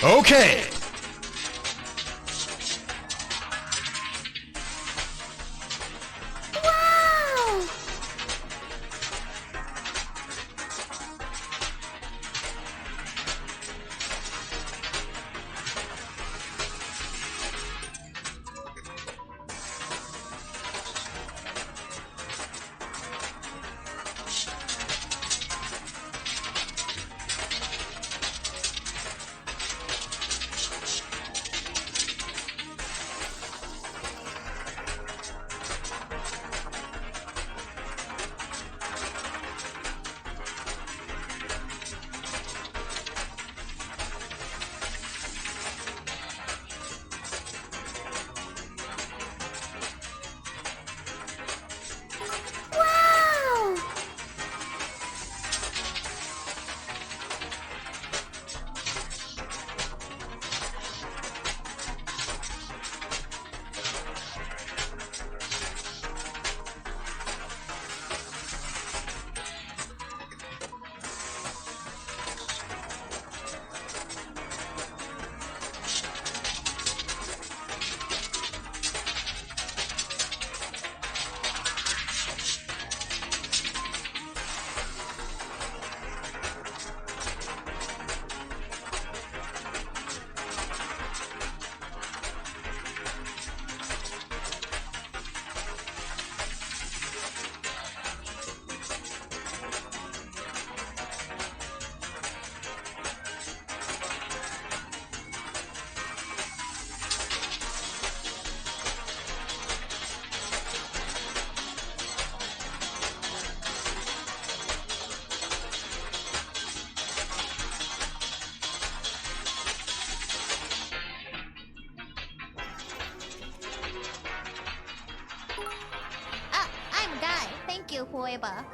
Okay. Wow! Wow! I'm Guy. Thank you, whoever.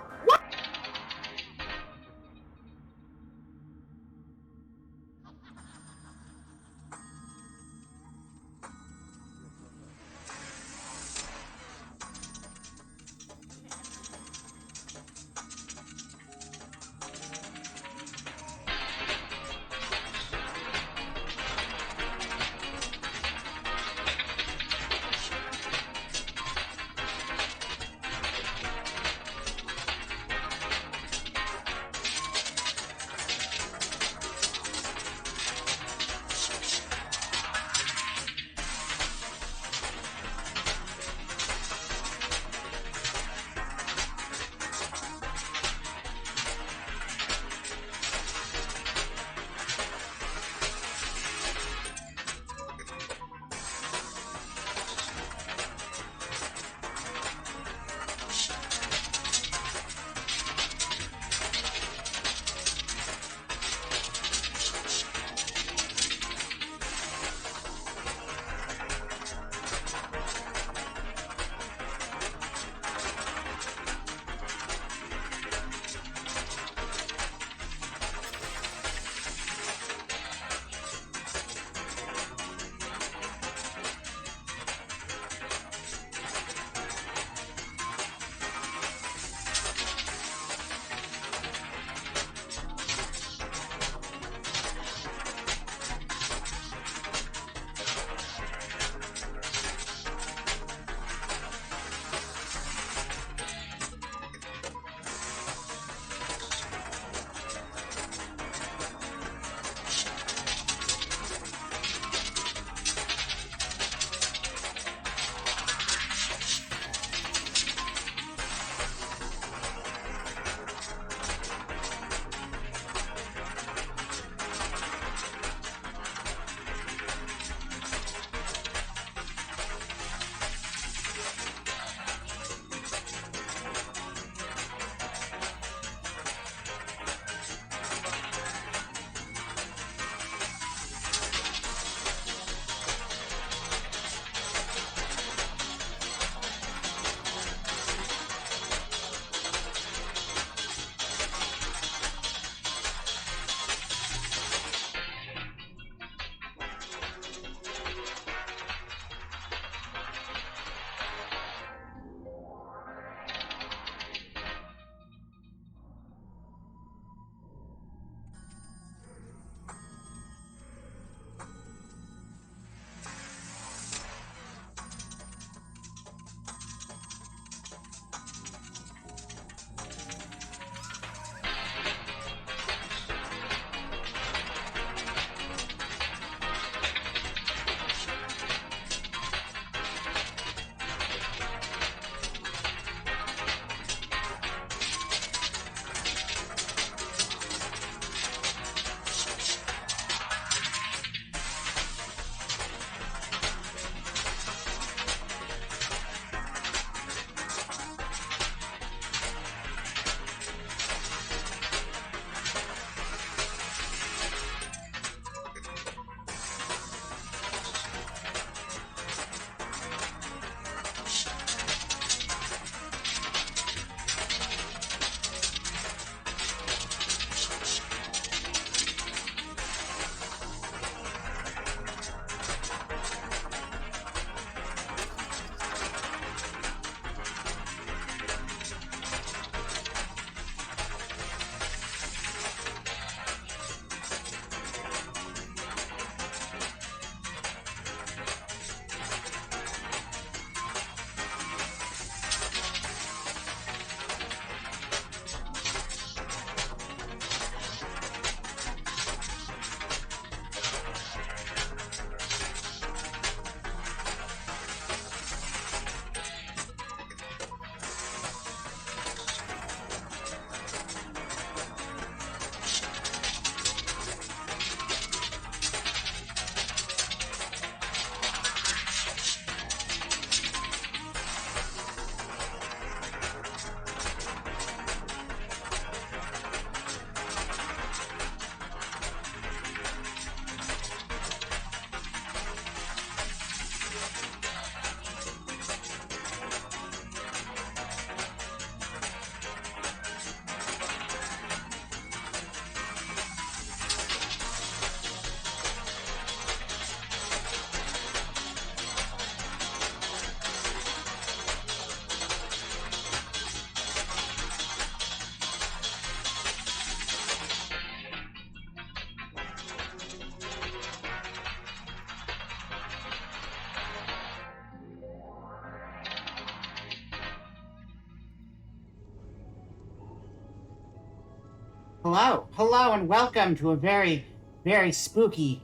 Hello, and welcome to a very, very spooky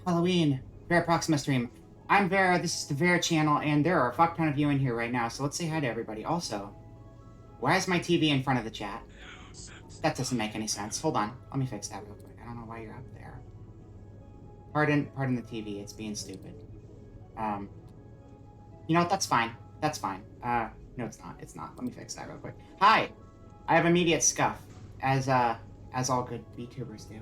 Halloween VerA Proxima stream. I'm VerA, this is the VerA channel, and there are a fuck ton of you in here right now, so let's say hi to everybody. Also, why is my TV in front of the chat? That doesn't make any sense. Hold on, let me fix that real quick. I don't know why you're up there. Pardon the TV, it's being stupid. You know what, that's fine. That's fine. No it's not. Let me fix that real quick. Hi! I have immediate scuff, as all good VTubers do.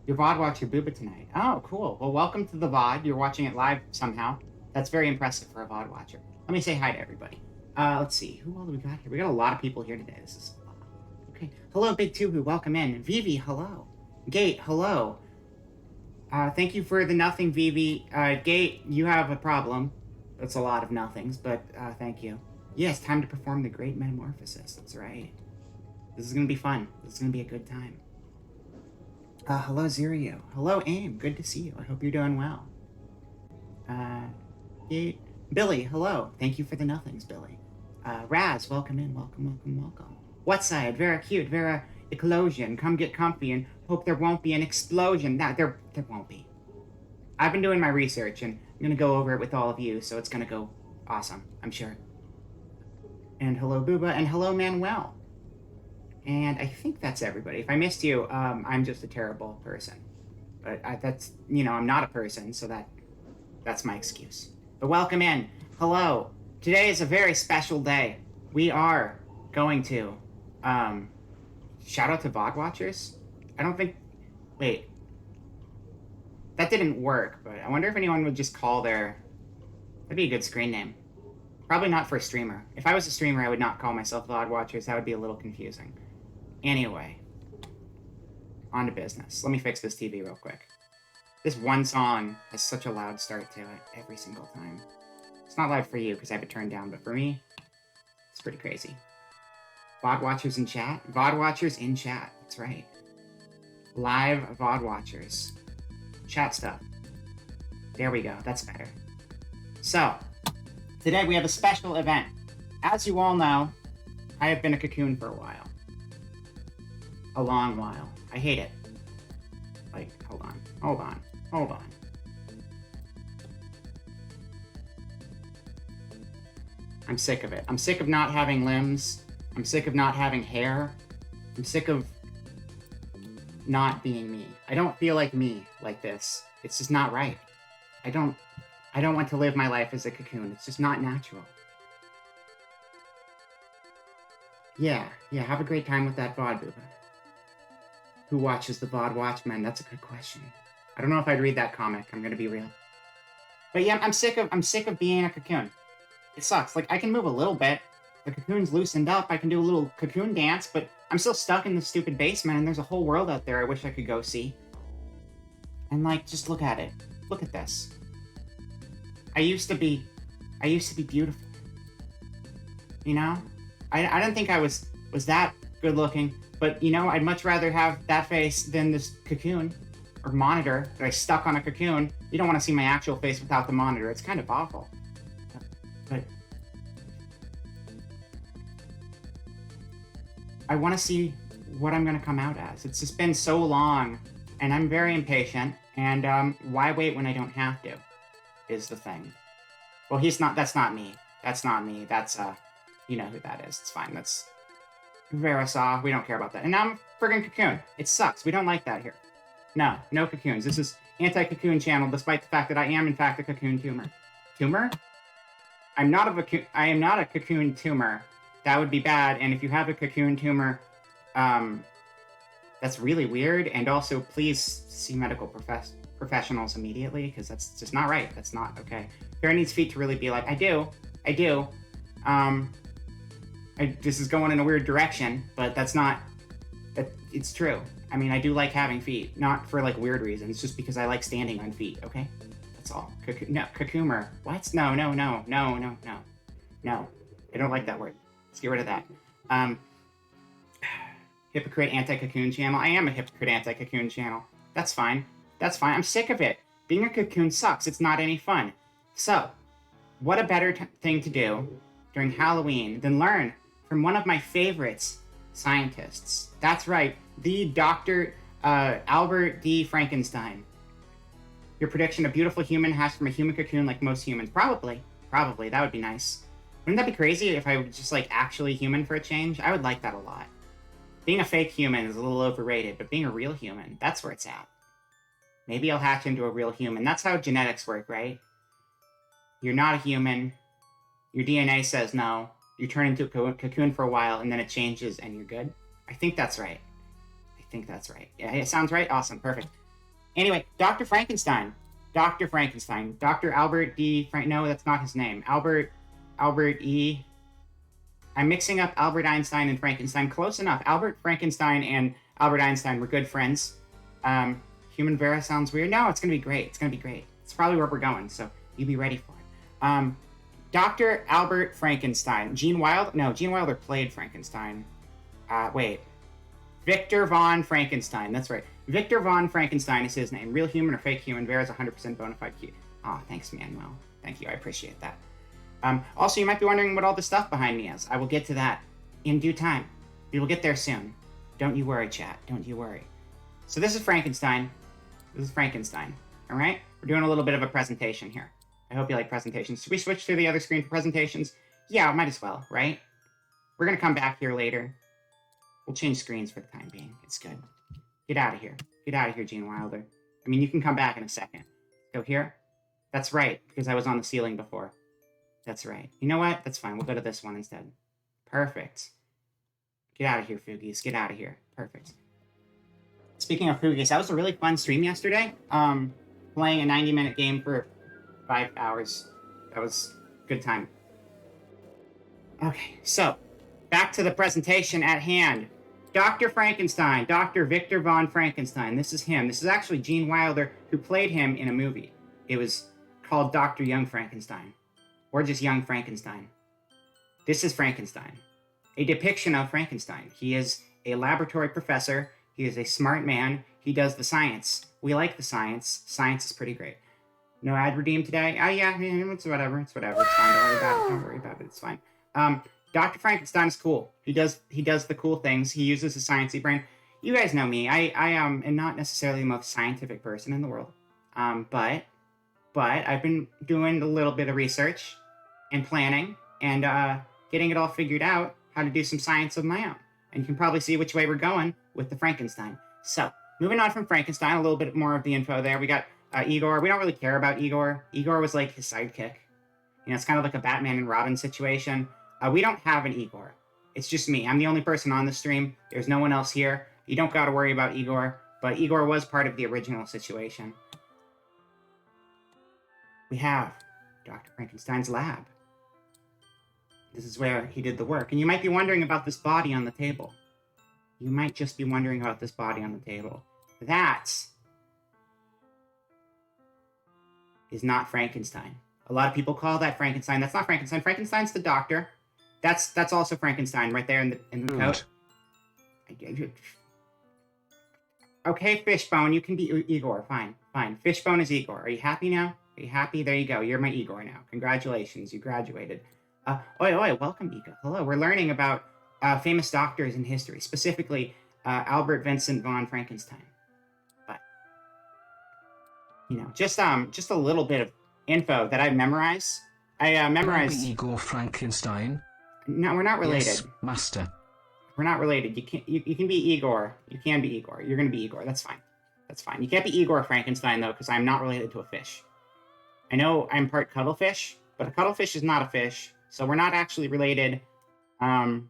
Your VOD watch your booba tonight. Oh, cool. Well, welcome to the VOD. You're watching it live somehow. That's very impressive for a VOD watcher. Let me say hi to everybody. Let's see. Who all do we got here? We got a lot of people here today. This is a lot. Okay. Hello, Big Tubu. Welcome in. Vivi, hello. Gate, hello. Thank you for the nothing, Vivi. Gate, you have a problem. That's a lot of nothings, but thank you. Yes, time to perform the great metamorphosis. That's right. This is going to be fun. This is going to be a good time. Hello, Zirio. Hello, Aim. Good to see you. I hope you're doing well. Billy, hello. Thank you for the nothings, Billy. Raz, welcome in. Welcome. What side? VerA cute. VerA eclosion. Come get comfy and hope there won't be an explosion. There won't be. I've been doing my research, and I'm going to go over it with all of you, so it's going to go awesome, I'm sure. And hello, Booba, and hello, Manuel. And I think that's everybody. If I missed you, I'm just a terrible person. But that's, you know, I'm not a person, so that's my excuse. But welcome in. Hello. Today is a very special day. We are going to, shout out to VOD watchers? I don't think, wait. That didn't work, but I wonder if anyone would just call that'd be a good screen name. Probably not for a streamer. If I was a streamer, I would not call myself VOD watchers. That would be a little confusing. Anyway, on to business. Let me fix this TV real quick. This one song has such a loud start to it every single time. It's not loud for you because I have it turned down, but for me, it's pretty crazy. VOD watchers in chat? VOD watchers in chat. That's right. Live VOD watchers. Chat stuff. There we go. That's better. So, today we have a special event. As you all know, I have been a cocoon for a while. A long while. I hate it. Like, hold on. I'm sick of it. I'm sick of not having limbs. I'm sick of not having hair. I'm sick of not being me. I don't feel like me like this. It's just not right. I don't want to live my life as a cocoon. It's just not natural. Yeah, have a great time with that VOD, Booba. Who watches the VOD Watchmen? That's a good question. I don't know if I'd read that comic, I'm gonna be real. But yeah, I'm sick of being a cocoon. It sucks. Like, I can move a little bit. The cocoon's loosened up, I can do a little cocoon dance, but I'm still stuck in the stupid basement, and there's a whole world out there I wish I could go see. And like, just look at it. Look at this. I used to be beautiful. You know? I don't think I was that good looking, but you know, I'd much rather have that face than this cocoon or monitor that I stuck on a cocoon. You don't want to see my actual face without the monitor. It's kind of awful. But I want to see what I'm going to come out as. It's just been so long, and I'm very impatient, and why wait when I don't have to, is the thing. Well, that's not me. That's, you know who that is. It's fine. That's VerA saw. We don't care about that. And now I'm a friggin' cocoon. It sucks. We don't like that here. No cocoons. This is anti-cocoon channel, despite the fact that I am, in fact, a cocoon tumor. Tumor? I am not a cocoon tumor. That would be bad, and if you have a cocoon tumor, that's really weird, and also please see medical professionals immediately, because that's just not right. That's not okay. VerA needs feet to really be like, I do. This is going in a weird direction, but it's true. I mean, I do like having feet, not for like weird reasons, just because I like standing on feet, okay? That's all. Cocoomer. What? No. I don't like that word. Let's get rid of that. Hypocrite anti-cocoon channel. I am a hypocrite anti-cocoon channel. That's fine. I'm sick of it. Being a cocoon sucks. It's not any fun. So, what a better thing to do during Halloween than learn from one of my favorites scientists. That's right, the Dr. Albert D. Frankenstein. Your prediction: a beautiful human hatched from a human cocoon like most humans. Probably. Probably. That would be nice. Wouldn't that be crazy if I was just, like, actually human for a change? I would like that a lot. Being a fake human is a little overrated, but being a real human, that's where it's at. Maybe I'll hatch into a real human. That's how genetics work, right? You're not a human. Your DNA says no. You turn into a cocoon for a while, and then it changes, and you're good. I think that's right. I think that's right. Yeah, it sounds right? Awesome. Perfect. Anyway, Dr. Frankenstein. Dr. Frankenstein. Dr. Albert D. No, that's not his name. Albert E. I'm mixing up Albert Einstein and Frankenstein. Close enough. Albert Frankenstein and Albert Einstein were good friends. Human VerA sounds weird. No, it's going to be great. It's going to be great. It's probably where we're going, so you be ready for it. Dr. Albert Frankenstein. Gene Wilder? No, Gene Wilder played Frankenstein. Wait. Victor von Frankenstein. That's right. Victor von Frankenstein is his name. Real human or fake human? VerA is 100% bona fide Q. Oh, thanks, Manuel. Thank you. I appreciate that. Also, you might be wondering what all this stuff behind me is. I will get to that in due time. We will get there soon. Don't you worry, chat. Don't you worry. So this is Frankenstein. This is Frankenstein. All right? We're doing a little bit of a presentation here. I hope you like presentations. Should we switch to the other screen for presentations? Yeah, might as well, right? We're going to come back here later. We'll change screens for the time being. It's good. Get out of here. Get out of here, Gene Wilder. I mean, you can come back in a second. Go here. That's right, because I was on the ceiling before. That's right. You know what? That's fine. We'll go to this one instead. Perfect. Get out of here, Foogies. Get out of here. Perfect. Speaking of Foogies, that was a really fun stream yesterday. Playing a 90-minute game for 5 hours. That was a good time. Okay, so back to the presentation at hand. Dr. Frankenstein, Dr. Victor von Frankenstein. This is him. This is actually Gene Wilder, who played him in a movie. It was called Dr. Young Frankenstein. Or just Young Frankenstein. This is Frankenstein. A depiction of Frankenstein. He is a laboratory professor. He is a smart man. He does the science. We like the science. Science is pretty great. No ad redeem today? Oh, yeah, it's whatever. It's whatever. It's fine. Don't worry about it. Don't worry about it. It's fine. Dr. Frankenstein is cool. He does the cool things. He uses his sciencey brain. You guys know me. I am not necessarily the most scientific person in the world. But I've been doing a little bit of research and planning and getting it all figured out how to do some science of my own. And you can probably see which way we're going with the Frankenstein. So, moving on from Frankenstein, a little bit more of the info there. We got Igor. We don't really care about Igor. Igor was like his sidekick. You know, it's kind of like a Batman and Robin situation. We don't have an Igor. It's just me. I'm the only person on the stream. There's no one else here. You don't got to worry about Igor. But Igor was part of the original situation. We have Dr. Frankenstein's lab. This is where he did the work. And you might be wondering about this body on the table. You might just be wondering about this body on the table. That is not Frankenstein. A lot of people call that Frankenstein. That's not Frankenstein. Frankenstein's the doctor. That's also Frankenstein right there in the coat. Okay, Fishbone, you can be Igor. Fine. Fishbone is Igor. Are you happy now? Are you happy? There you go. You're my Igor now. Congratulations. You graduated. Oi, welcome, Igor. Hello. We're learning about famous doctors in history, specifically Albert Vincent von Frankenstein. But, you know, just a little bit of info that I memorized. I memorized... Igor Frankenstein? No, we're not related. Yes, master. We're not related. You can be Igor. You can be Igor. You're going to be Igor. That's fine. That's fine. You can't be Igor Frankenstein, though, because I'm not related to a fish. I know I'm part cuttlefish, but a cuttlefish is not a fish, so we're not actually related. And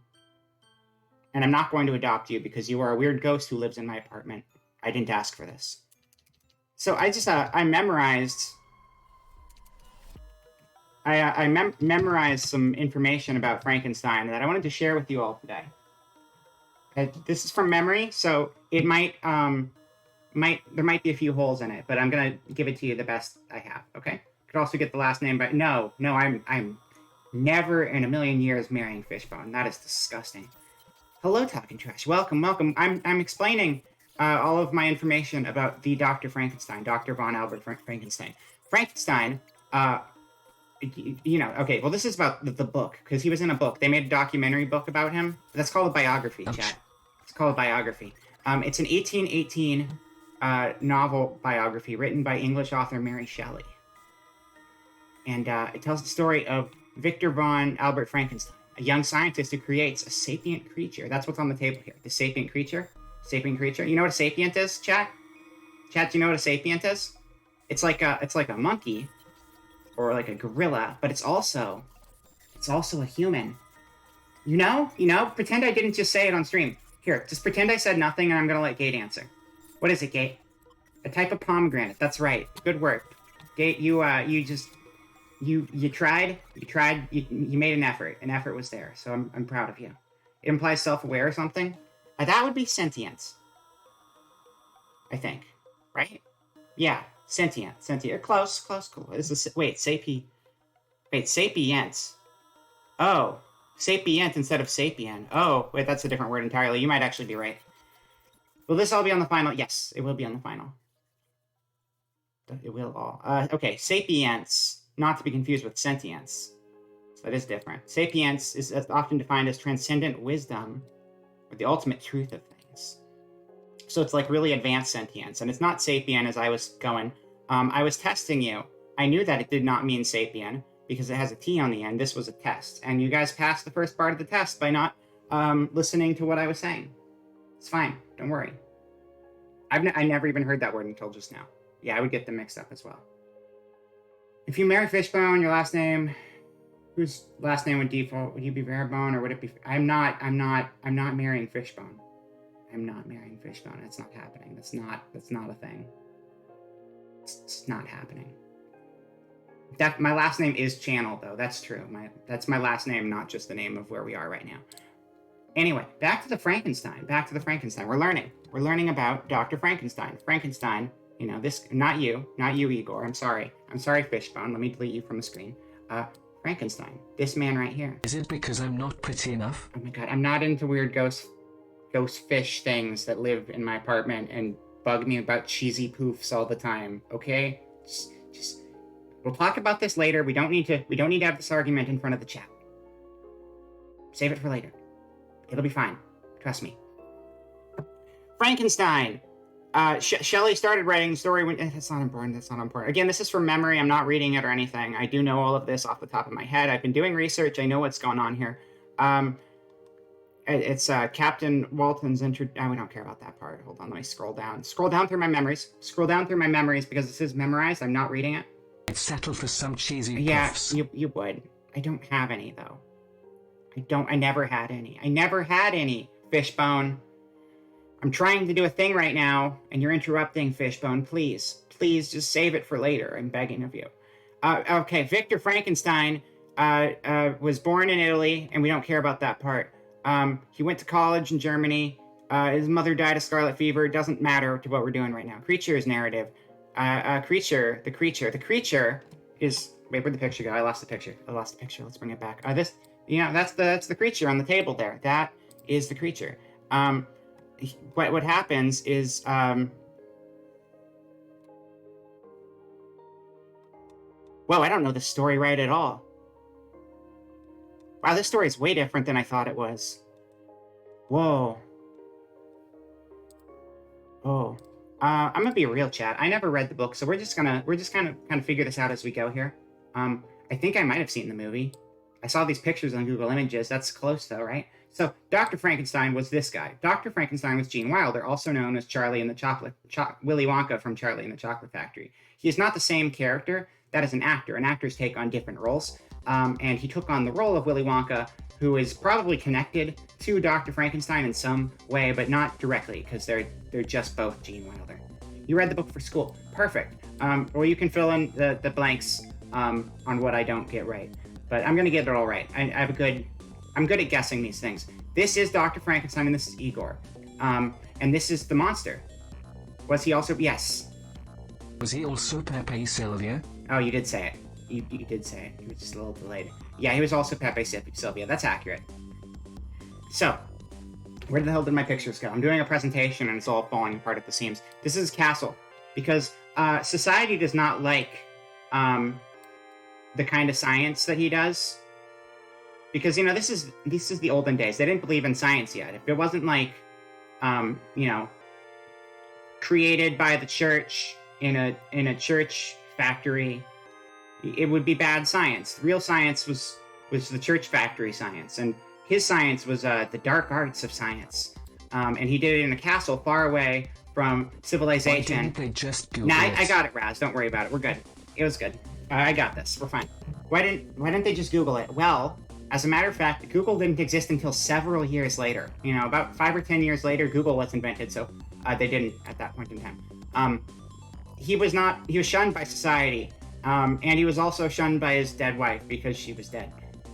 I'm not going to adopt you because you are a weird ghost who lives in my apartment. I didn't ask for this. So I just, I memorized... I memorized some information about Frankenstein that I wanted to share with you all today. This is from memory, so it might there might be a few holes in it, but I'm gonna give it to you the best I have. Okay? Could also get the last name, but no, I'm never in a million years marrying Fishbone. That is disgusting. Hello, Talking Trash. Welcome. I'm explaining all of my information about the Dr. Frankenstein, Dr. von Albert Frankenstein. Frankenstein you know, okay, well, this is about the book, because he was in a book. They made a documentary book about him. That's called a biography, Ouch. chat. It's called a biography. It's an 1818 novel biography written by English author Mary Shelley. And it tells the story of Victor von Albert Frankenstein, a young scientist who creates a sapient creature. That's what's on the table here. The sapient creature. Sapient creature. You know what a sapient is, chat? Chat, do you know what a sapient is? It's like a monkey or like a gorilla, but it's also a human. You know? Pretend I didn't just say it on stream. Here, just pretend I said nothing and I'm gonna let Gate answer. What is it, Gate? A type of pomegranate. That's right. Good work. Gate, you tried, you made an effort. An effort was there, so I'm proud of you. It implies self-aware or something. That would be sentience. I think. Right? Yeah. Sentient. Close. This is, wait, sapience. Oh, sapient instead of sapien. Oh, wait, that's a different word entirely. You might actually be right. Will this all be on the final? Yes, it will be on the final. It will all. Okay, sapience, not to be confused with sentience. So that is different. Sapience is often defined as transcendent wisdom, or the ultimate truth of things. So it's like really advanced sentience, and it's not sapien as I was going. I was testing you. I knew that it did not mean sapien because it has a T on the end. This was a test, and you guys passed the first part of the test by not listening to what I was saying. It's fine. Don't worry. I never even heard that word until just now. Yeah, I would get them mixed up as well. If you marry Fishbone, your last name, whose last name would default? Would you be VerA or would it be? I'm not marrying Fishbone. I'm not marrying Fishbone. It's not happening. That's not a thing. It's not happening. My last name is Channel, though. That's true. That's my last name, not just the name of where we are right now. Anyway, back to the Frankenstein. We're learning about Dr. Frankenstein. Frankenstein, you know, this, not you, Igor. I'm sorry, Fishbone. Let me delete you from the screen. Frankenstein, this man right here. Is it because I'm not pretty enough? Oh my god, I'm not into weird ghost fish things that live in my apartment and bug me about cheesy poofs all the time, okay? Just we'll talk about this later. We don't need to have this argument in front of the chat. Save it for later. It'll be fine. Trust me. Frankenstein. Shelley started writing the story when... That's not important. Again, this is from memory. I'm not reading it or anything. I do know all of this off the top of my head. I've been doing research. I know what's going on here. It's Captain Walton's intro... we don't care about that part. Hold on, let me scroll down. Scroll down through my memories because this is memorized. I'm not reading it. I'd settle for some cheesy puffs. puffs. You would. I don't have any, though. I never had any. Fishbone. I'm trying to do a thing right now, and you're interrupting, Fishbone. Please just save it for later. I'm begging of you. Okay, Victor Frankenstein was born in Italy, and we don't care about that part. He went to college in Germany. His mother died of scarlet fever. It doesn't matter to what we're doing right now. Creature's narrative. The creature is... Wait, where'd the picture go? I lost the picture. Let's bring it back. That's the creature on the table there. That is the creature. What happens is... Whoa, I don't know the story right at all. Wow, this story is way different than I thought it was. Whoa. Oh. I'm gonna be a real chat. I never read the book, so we're just kind of figure this out as we go here. I think I might have seen the movie. I saw these pictures on Google Images. That's close though, right? So Dr. Frankenstein was this guy. Dr. Frankenstein was Gene Wilder, also known as Willy Wonka from Charlie and the Chocolate Factory. He is not the same character. That is an actor. And actors take on different roles. And he took on the role of Willy Wonka, who is probably connected to Dr. Frankenstein in some way, but not directly, because they're just both Gene Wilder. You read the book for school. Perfect. Or you can fill in the blanks on what I don't get right. But I'm going to get it all right. I'm good at guessing these things. This is Dr. Frankenstein, and this is Igor. And this is the monster. Was he also... Yes. Was he also Pepe Sylvia? Oh, you did say it. You did say it. He was just a little delayed. Yeah, he was also Pepe Sylvia. That's accurate. So, where the hell did my pictures go? I'm doing a presentation, and it's all falling apart at the seams. This is Castle, because society does not like the kind of science that he does. Because this is the olden days. They didn't believe in science yet. If it wasn't like, created by the church in a church factory, it would be bad science. Real science was the church factory science, and his science was the dark arts of science. And he did it in a castle far away from Why civilization. didn't they just Google Nah, it? I got it, Raz. Don't worry about it. We're good. It was good. I got this. We're fine. Why didn't they just Google it? Well, as a matter of fact, Google didn't exist until several years later. About 5 or 10 years later, Google was invented, so they didn't at that point in time. He was shunned by society, and he was also shunned by his dead wife because she was dead.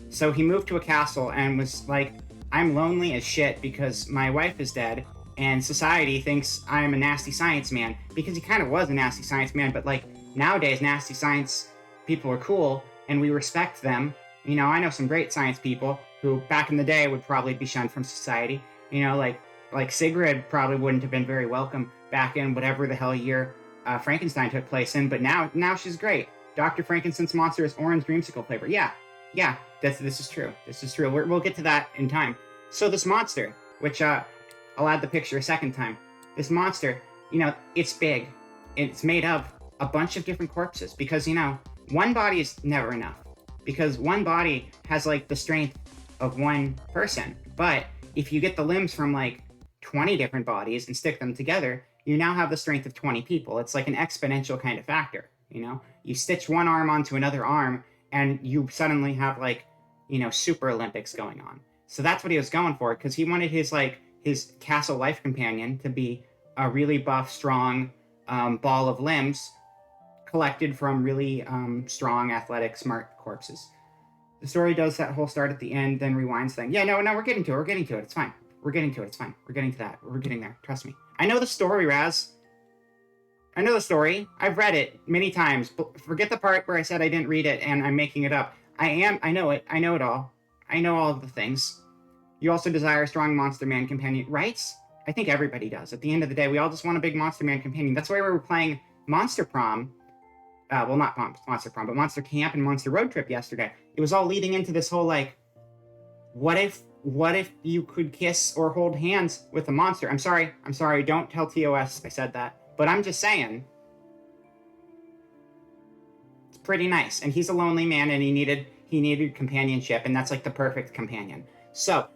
So he moved to a castle and was like, I'm lonely as shit because my wife is dead, and society thinks I'm a nasty science man, because he kind of was a nasty science man, but like nowadays, nasty science people are cool, and we respect them. I know some great science people who back in the day would probably be shunned from society. Like Sigrid probably wouldn't have been very welcome back in whatever the hell year Frankenstein took place in, but now she's great. Dr. Frankenstein's monster is orange dreamsicle flavor. Yeah, this is true. This is true. We'll get to that in time. So this monster, which I'll add the picture a second time. This monster, it's big. It's made of a bunch of different corpses because, one body is never enough. Because one body has like the strength of one person. But if you get the limbs from like 20 different bodies and stick them together, you now have the strength of 20 people. It's like an exponential kind of factor. You stitch one arm onto another arm and you suddenly have like, Super Olympics going on. So that's what he was going for, because he wanted his castle life companion to be a really buff, strong ball of limbs collected from really strong, athletic, smart corpses. The story does that whole start at the end, then rewinds thing. Yeah, no, we're getting to it. We're getting to it. It's fine. We're getting to it. It's fine. We're getting to that. We're getting there. Trust me. I know the story, Raz. I know the story. I've read it many times. But forget the part where I said I didn't read it and I'm making it up. I know it. I know it all. I know all of the things. You also desire a strong monster man companion, right? I think everybody does. At the end of the day, we all just want a big monster man companion. That's why we were playing Monster Prom. Well, not Monster Prom, but Monster Camp and Monster Road Trip yesterday. It was all leading into this whole, like, what if you could kiss or hold hands with a monster? I'm sorry, don't tell TOS I said that. But I'm just saying, it's pretty nice. And he's a lonely man, and he needed companionship, and that's like the perfect companion. So,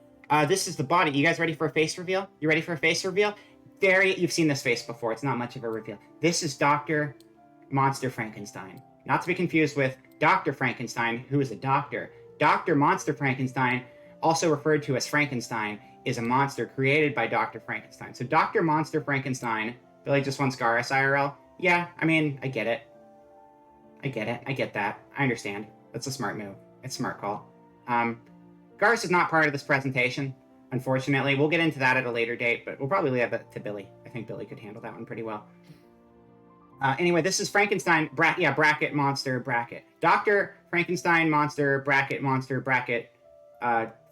this is the body. You guys ready for a face reveal? You ready for a face reveal? You've seen this face before. It's not much of a reveal. This is Dr. Monster Frankenstein. Not to be confused with Dr. Frankenstein, who is a doctor. Dr. Monster Frankenstein, also referred to as Frankenstein, is a monster created by Dr. Frankenstein. So Dr. Monster Frankenstein, Billy just wants Garrus IRL. Yeah, I mean, I get it. I get that. I understand. That's a smart move. It's a smart call. Garrus is not part of this presentation, unfortunately. We'll get into that at a later date, but we'll probably leave that to Billy. I think Billy could handle that one pretty well. Anyway, this is Frankenstein, bracket, monster, bracket. Dr. Frankenstein, monster, bracket,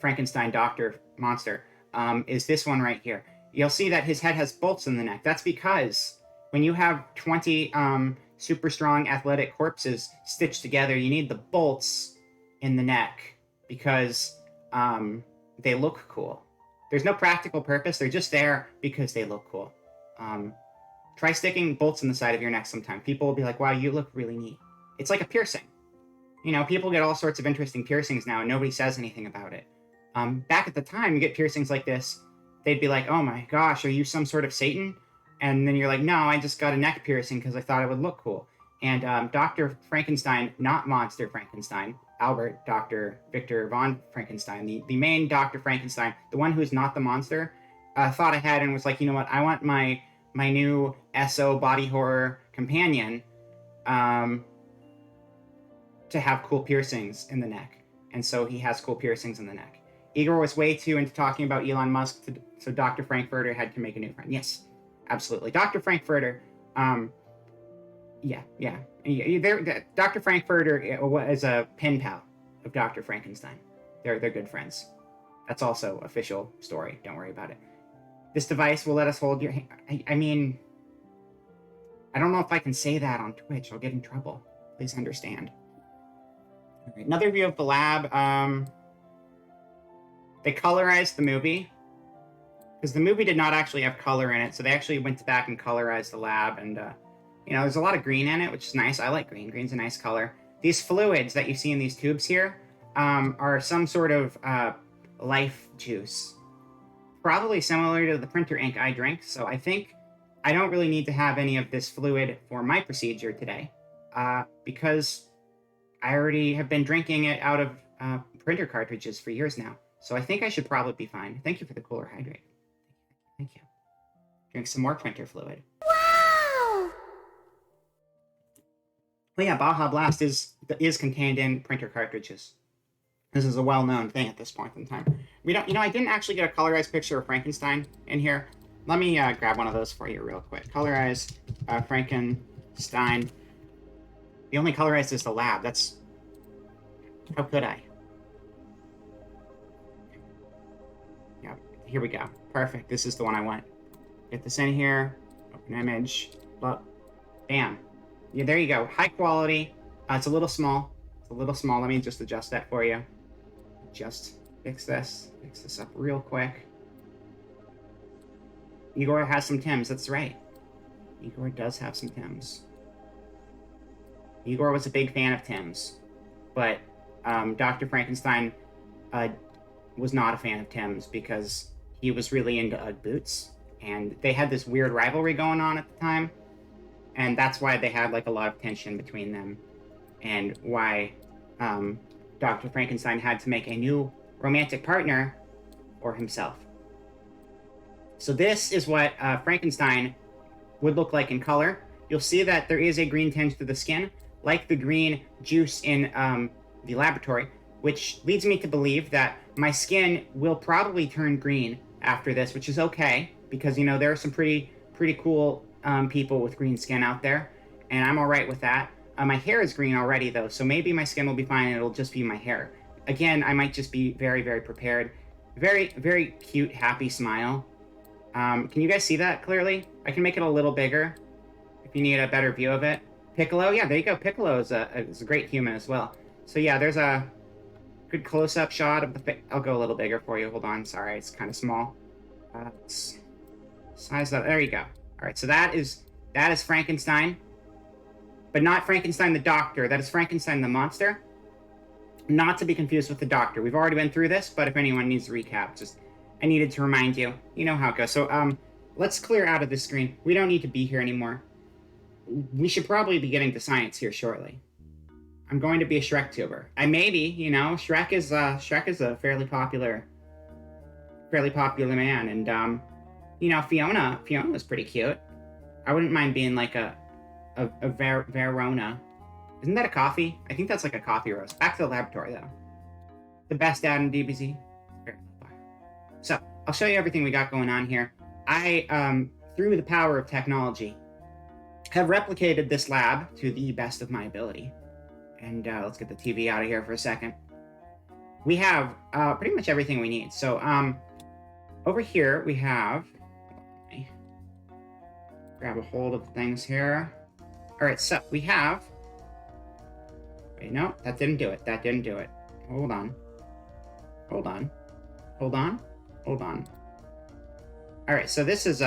Frankenstein, doctor, monster, is this one right here. You'll see that his head has bolts in the neck. That's because when you have 20 super strong athletic corpses stitched together, you need the bolts in the neck because they look cool. There's no practical purpose. They're just there because they look cool. Try sticking bolts in the side of your neck sometime. People will be like, wow, you look really neat. It's like a piercing. People get all sorts of interesting piercings now, and nobody says anything about it. Back at the time, you get piercings like this, they'd be like, oh my gosh, are you some sort of Satan? And then you're like, no, I just got a neck piercing because I thought it would look cool. And Dr. Frankenstein, not Monster Frankenstein, Albert, Dr. Victor von Frankenstein, the main Dr. Frankenstein, the one who's not the monster, thought ahead and was like, you know what, I want my new SO body horror companion to have cool piercings in the neck. And so he has cool piercings in the neck. Igor was way too into talking about Elon Musk, so Dr. Frankfurter had to make a new friend. Yes, absolutely. Dr. Frankfurter, Dr. Frankfurter is a pen pal of Dr. Frankenstein. They're good friends. That's also official story. Don't worry about it. This device will let us hold your hand. I mean, I don't know if I can say that on Twitch. I'll get in trouble. Please understand. Alright, another view of the lab. They colorized the movie because the movie did not actually have color in it, so they actually went back and colorized the lab, and there's a lot of green in it, which is nice. I like green. Green's a nice color. These fluids that you see in these tubes here are some sort of life juice, probably similar to the printer ink I drink. So I think I don't really need to have any of this fluid for my procedure today, because I already have been drinking it out of printer cartridges for years now. So I think I should probably be fine. Thank you for the cooler hydrate. Thank you. Drink some more printer fluid. Wow! Well, yeah, Baja Blast is contained in printer cartridges. This is a well-known thing at this point in time. We don't, I didn't actually get a colorized picture of Frankenstein in here. Let me grab one of those for you real quick. Colorized Frankenstein. The only colorized is the lab. That's... How could I? Yeah, here we go. Perfect. This is the one I want. Get this in here. Open image. Look. Bam. Yeah, there you go. High quality. It's a little small. It's a little small. Let me just adjust that for you. Just fix this. Fix this up real quick. Igor has some Tims. That's right. Igor does have some Tims. Igor was a big fan of Tims. But Dr. Frankenstein was not a fan of Tims because he was really into Ugg boots. And they had this weird rivalry going on at the time. And that's why they had like a lot of tension between them. And why Dr. Frankenstein had to make a new romantic partner for himself. So this is what Frankenstein would look like in color. You'll see that there is a green tinge to the skin, like the green juice in the laboratory, which leads me to believe that my skin will probably turn green after this, which is okay, because, there are some pretty cool people with green skin out there, and I'm all right with that. My hair is green already, though, so maybe my skin will be fine and it'll just be my hair. Again, I might just be very, very prepared. Very, very cute, happy smile. Can you guys see that clearly? I can make it a little bigger if you need a better view of it. Piccolo, yeah, there you go. Piccolo is a great human as well. So yeah, there's a good close-up shot of the... I'll go a little bigger for you. Hold on, sorry, it's kind of small. Let's size that. There you go. All right, so that is Frankenstein. But not Frankenstein the doctor. That is Frankenstein the monster. Not to be confused with the doctor. We've already been through this, but if anyone needs to recap, just... I needed to remind you. You know how it goes. So, let's clear out of this screen. We don't need to be here anymore. We should probably be getting to science here shortly. I'm going to be a Shrek tuber. I may be, Shrek is a fairly popular man, and Fiona's pretty cute. I wouldn't mind being like a Verona. Isn't that a coffee? I think that's like a coffee roast. Back to the laboratory though. The best dad in DBZ. So I'll show you everything we got going on here. I, through the power of technology, have replicated this lab to the best of my ability. And let's get the TV out of here for a second. We have pretty much everything we need. So over here we have... Let me grab a hold of things here. All right, so we have... Wait, no, that didn't do it. That didn't do it. Hold on. Hold on. Hold on. Hold on. All right, so this is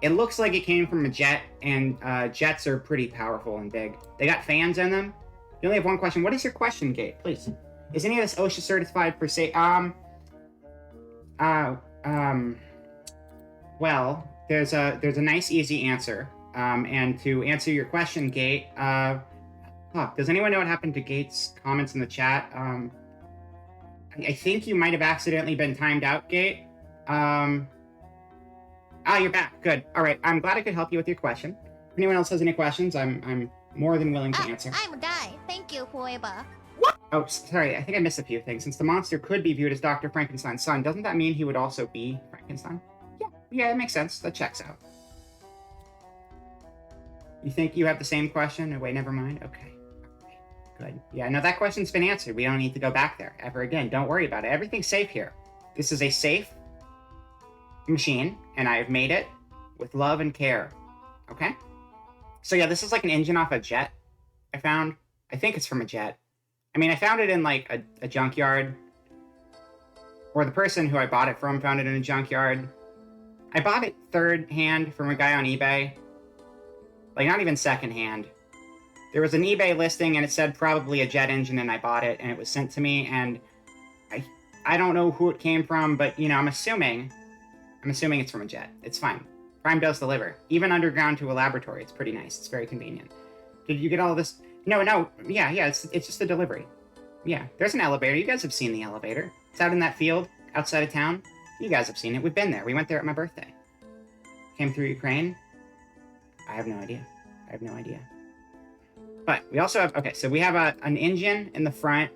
it looks like it came from a jet, and jets are pretty powerful and big. They got fans in them. You only have one question. What is your question, Gate? Please. Is any of this OSHA certified for say? Well, there's a nice easy answer. And to answer your question, Gate, does anyone know what happened to Gate's comments in the chat? I think you might have accidentally been timed out, Gate. You're back. Good. All right. I'm glad I could help you with your question. If anyone else has any questions, I'm more than willing to answer. I'm a guy. Thank you, Hueba. What? Oh, sorry. I think I missed a few things. Since the monster could be viewed as Dr. Frankenstein's son, doesn't that mean he would also be Frankenstein? Yeah, that makes sense. That checks out. You think you have the same question? Oh, wait, never mind. Okay. Good. Yeah, no, that question's been answered. We don't need to go back there ever again. Don't worry about it. Everything's safe here. This is a safe machine, and I have made it with love and care. Okay? So yeah, this is like an engine off a jet I found. I think it's from a jet. I mean, I found it in like a junkyard, or the person who I bought it from found it in a junkyard. I bought it third hand from a guy on eBay, like not even second hand. There was an eBay listing and it said probably a jet engine, and I bought it and it was sent to me, and I don't know who it came from, but you know, I'm assuming it's from a jet. It's fine. Prime does deliver, even underground to a laboratory. It's pretty nice. It's very convenient. Did you get all this? No, yeah, it's just a delivery. Yeah, there's an elevator. You guys have seen the elevator. It's out in that field outside of town. You guys have seen it. We've been there. We went there at my birthday. Came through Ukraine. I have no idea. But we also have, okay, so we have an engine in the front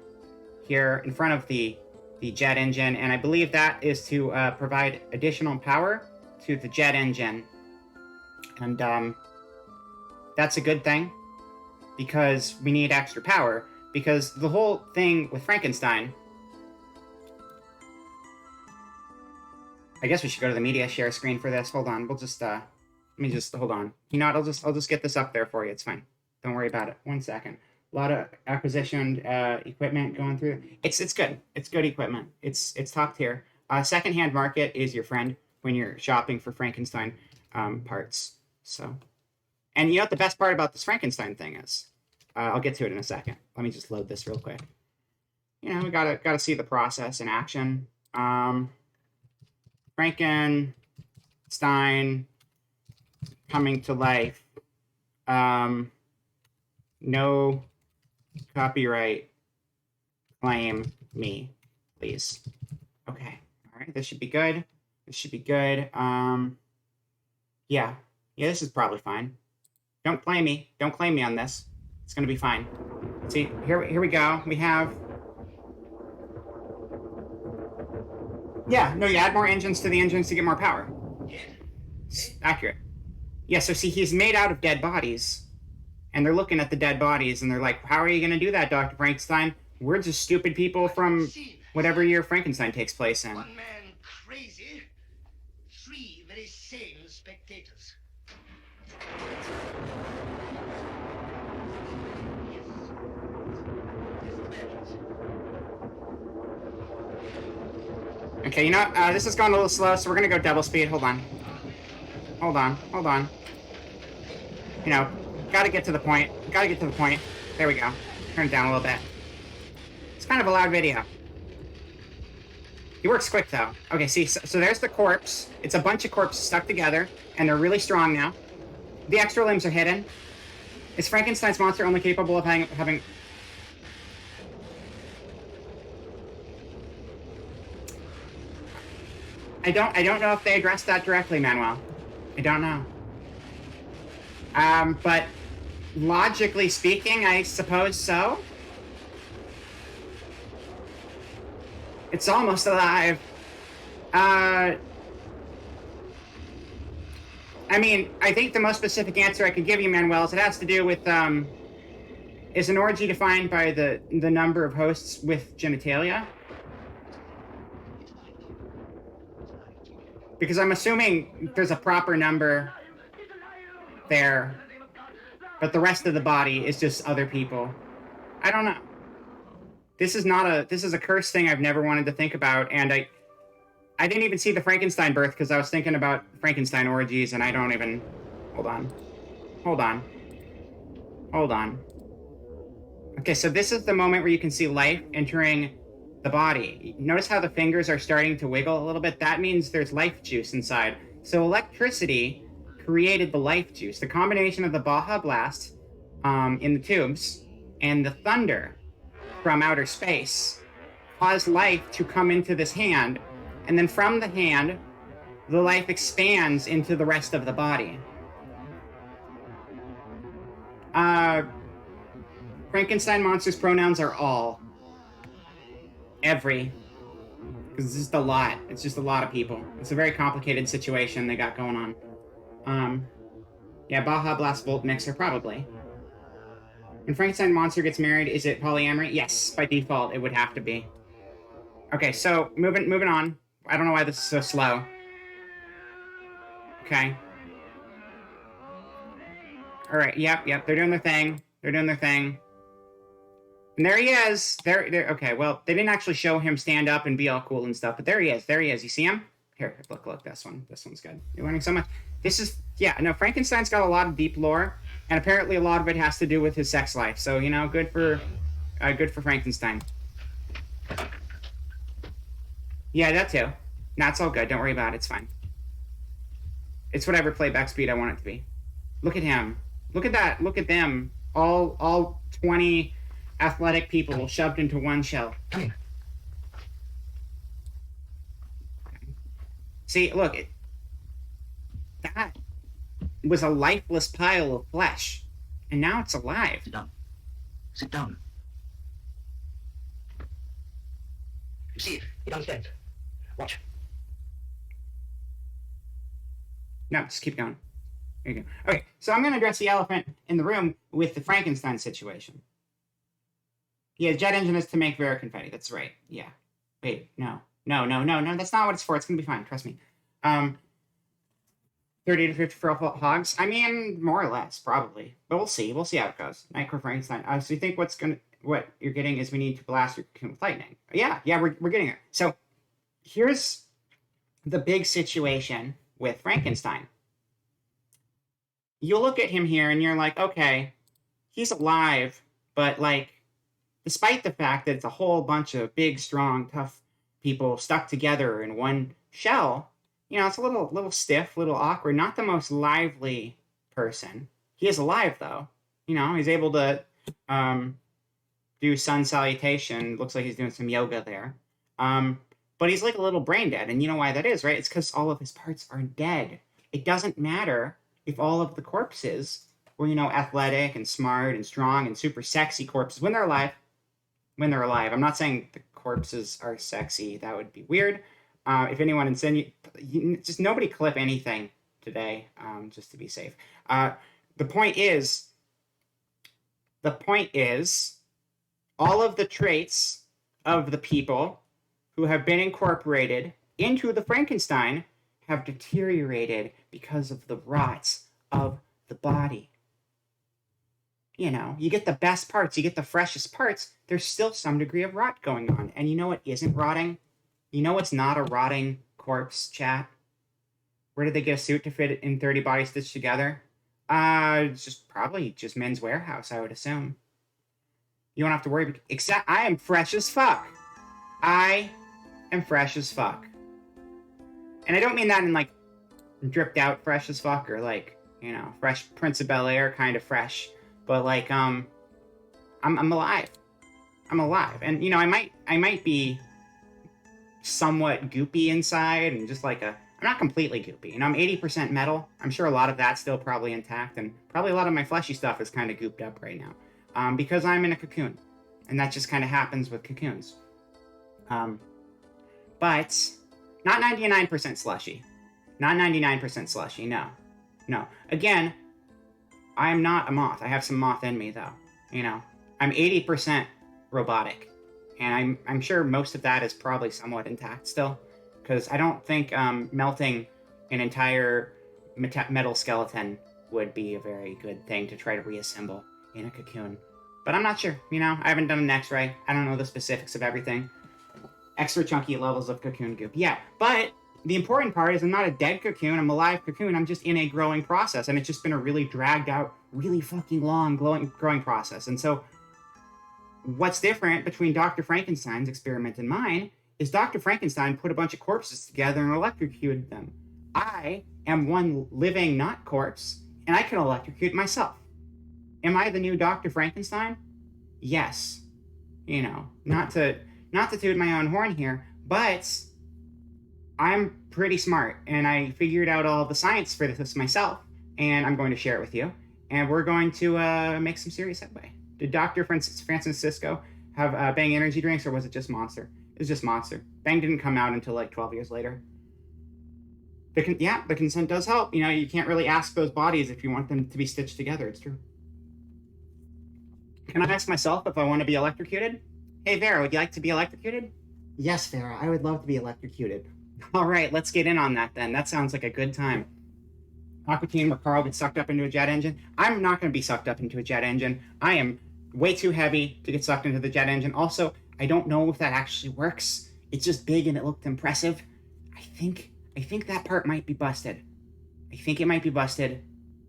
here, in front of the jet engine, and I believe that is to provide additional power to the jet engine. And that's a good thing, because we need extra power, because the whole thing with Frankenstein... I guess we should go to the media share screen for this. Hold on, we'll just, let me just, hold on. You know what, I'll just get this up there for you, it's fine. Don't worry about it. 1 second. A lot of acquisition equipment going through. It's good. It's good equipment. It's top tier. Secondhand market is your friend when you're shopping for Frankenstein parts. So, and you know what the best part about this Frankenstein thing is? I'll get to it in a second. Let me just load this real quick. You know, we gotta see the process in action. Frankenstein coming to life. No copyright claim me, please. Okay. All right. This should be good. Yeah, this is probably fine. Don't claim me on this. It's gonna be fine. See, here we go. We have... Yeah, no, you add more engines to the engines to get more power. It's accurate. Yeah, so see, he's made out of dead bodies. And they're looking at the dead bodies, and they're like, how are you going to do that, Dr. Frankenstein? We're just stupid people from whatever year Frankenstein takes place in. One man crazy, 3 very sane spectators. Okay, you know, this is going a little slow, so we're going to go double speed. Hold on. You know, gotta get to the point. There we go. Turn it down a little bit. It's kind of a loud video. He works quick, though. Okay, see, so there's the corpse. It's a bunch of corpses stuck together, and they're really strong now. The extra limbs are hidden. Is Frankenstein's monster only capable of having... I don't know if they addressed that directly, Manuel. I don't know. But logically speaking, I suppose so. It's almost alive. I mean, I think the most specific answer I could give you, Manuel, is it has to do with, is an orgy defined by the number of hosts with genitalia? Because I'm assuming there's a proper number there, but the rest of the body is just other people. I don't know. This is a cursed thing I've never wanted to think about, and I didn't even see the Frankenstein birth because I was thinking about Frankenstein orgies, and I don't even... Hold on. Okay, so this is the moment where you can see life entering the body. Notice how the fingers are starting to wiggle a little bit? That means there's life juice inside. So electricity created the life juice. The combination of the Baja Blast in the tubes and the thunder from outer space caused life to come into this hand, and then from the hand, the life expands into the rest of the body. Frankenstein monster's pronouns are all. Every. Because it's just a lot. It's just a lot of people. It's a very complicated situation they got going on. Yeah, Baja Blast Volt Mixer, probably. When Frankenstein monster gets married, is it polyamory? Yes, by default, it would have to be. Okay, so, moving on. I don't know why this is so slow. Okay. Alright, yep, they're doing their thing. And there he is. There. Okay, well, they didn't actually show him stand up and be all cool and stuff, but there he is. There he is. You see him? Here, look. This one. This one's good. You're learning so much. This is, yeah. No, Frankenstein's got a lot of deep lore, and apparently a lot of it has to do with his sex life. So good for Frankenstein. Yeah, that too. No, it's all good. Don't worry about it. It's fine. It's whatever playback speed I want it to be. Look at him. Look at that. Look at them. All 20 athletic people shoved into one shell. See, look. That was a lifeless pile of flesh. And now it's alive. Sit down. Sit down. You see it? It understands. Watch. No, just keep going. There you go. Okay, so I'm going to address the elephant in the room with the Frankenstein situation. Yeah, jet engine is to make VerA confetti. That's right. Yeah. Wait, no. That's not what it's for. It's going to be fine. Trust me. 30 to 50 for hogs? I mean, more or less, probably. But we'll see. We'll see how it goes. Nightcore Frankenstein. So you think what you're getting is we need to blast your cocoon with lightning. Yeah, we're getting it. So here's the big situation with Frankenstein. You look at him here and you're like, okay, he's alive, but like, despite the fact that it's a whole bunch of big, strong, tough people stuck together in one shell, it's a little stiff, a little awkward, not the most lively person. He is alive though. He's able to do sun salutation. Looks like he's doing some yoga there. But he's like a little brain dead. And you know why that is, right? It's because all of his parts are dead. It doesn't matter if all of the corpses were, athletic and smart and strong and super sexy corpses when they're alive. I'm not saying the corpses are sexy. That would be weird. If anyone insinuates, just nobody clip anything today, just to be safe. The point is, all of the traits of the people who have been incorporated into the Frankenstein have deteriorated because of the rot of the body. You get the best parts, you get the freshest parts, there's still some degree of rot going on. And you know what isn't rotting? You know what's not a rotting corpse, chat? Where did they get a suit to fit in 30 bodies stitched together? Probably just Men's Warehouse, I would assume. You don't have to worry. I am fresh as fuck. I am fresh as fuck. And I don't mean that in like dripped out fresh as fuck or like, fresh Prince of Bel-Air kind of fresh. But like, I'm alive. I'm alive. And I might be somewhat goopy inside and just like I'm not completely goopy. I'm 80% metal. I'm sure a lot of that's still probably intact, and probably a lot of my fleshy stuff is kind of gooped up right now. Because I'm in a cocoon. And that just kind of happens with cocoons. But not 99% slushy. Not 99% slushy, no. Again, I'm not a moth. I have some moth in me, though. I'm 80% robotic. And I'm sure most of that is probably somewhat intact still. Because I don't think melting an entire metal skeleton would be a very good thing to try to reassemble in a cocoon. But I'm not sure. I haven't done an x-ray. I don't know the specifics of everything. Extra chunky levels of cocoon goop. Yeah, but the important part is I'm not a dead cocoon. I'm a live cocoon. I'm just in a growing process. And it's just been a really dragged out, really fucking long growing process. And so what's different between Dr. Frankenstein's experiment and mine is Dr. Frankenstein put a bunch of corpses together and electrocuted them. I am one living not corpse, and I can electrocute myself. Am I the new Dr. Frankenstein? Yes. Not to toot my own horn here, but I'm pretty smart, and I figured out all the science for this myself, and I'm going to share it with you, and we're going to make some serious headway. Did Dr. Francisco have Bang energy drinks, or was it just Monster? It was just Monster. Bang didn't come out until like 12 years later. The consent does help. You can't really ask those bodies if you want them to be stitched together. It's true. Can I ask myself if I want to be electrocuted? Hey, VerA, would you like to be electrocuted? Yes, VerA, I would love to be electrocuted. All right, let's get in on that then. That sounds like a good time. Aqua Teen where Carl gets sucked up into a jet engine. I'm not going to be sucked up into a jet engine. I am way too heavy to get sucked into the jet engine. Also, I don't know if that actually works. It's just big and it looked impressive. I think that part might be busted. I think it might be busted,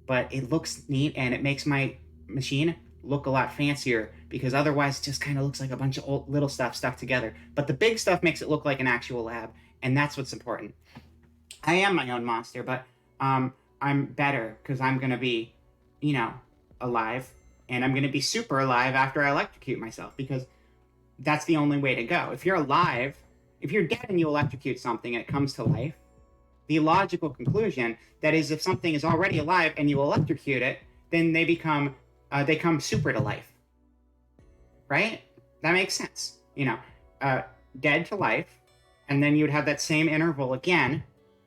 but it looks neat and it makes my machine look a lot fancier because otherwise it just kind of looks like a bunch of old little stuff stuck together. But the big stuff makes it look like an actual lab, and that's what's important. I am my own monster, but I'm better because I'm gonna be, alive, and I'm gonna be super alive after I electrocute myself because that's the only way to go. If you're alive, if you're dead and you electrocute something and it comes to life, the logical conclusion that is if something is already alive and you electrocute it, then they come super to life. Right? That makes sense. Dead to life, and then you would have that same interval again.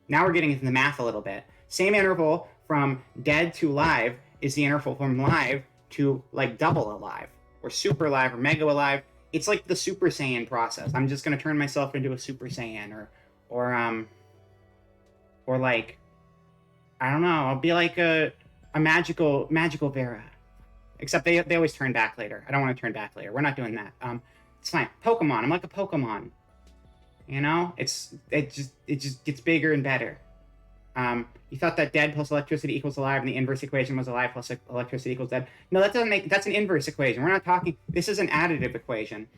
Now we're getting into the math a little bit. Same interval from dead to live is the interval from live to like double alive, or super alive, or mega alive. It's like the Super Saiyan process. I'm just gonna turn myself into a Super Saiyan, or like, I don't know. I'll be like a magical VerA. Except they always turn back later. I don't want to turn back later. We're not doing that. It's fine. Pokemon. I'm like a Pokemon. It just gets bigger and better. You thought that dead plus electricity equals alive, and the inverse equation was alive plus electricity equals dead. No, that's an inverse equation. We're not talking. This is an additive equation.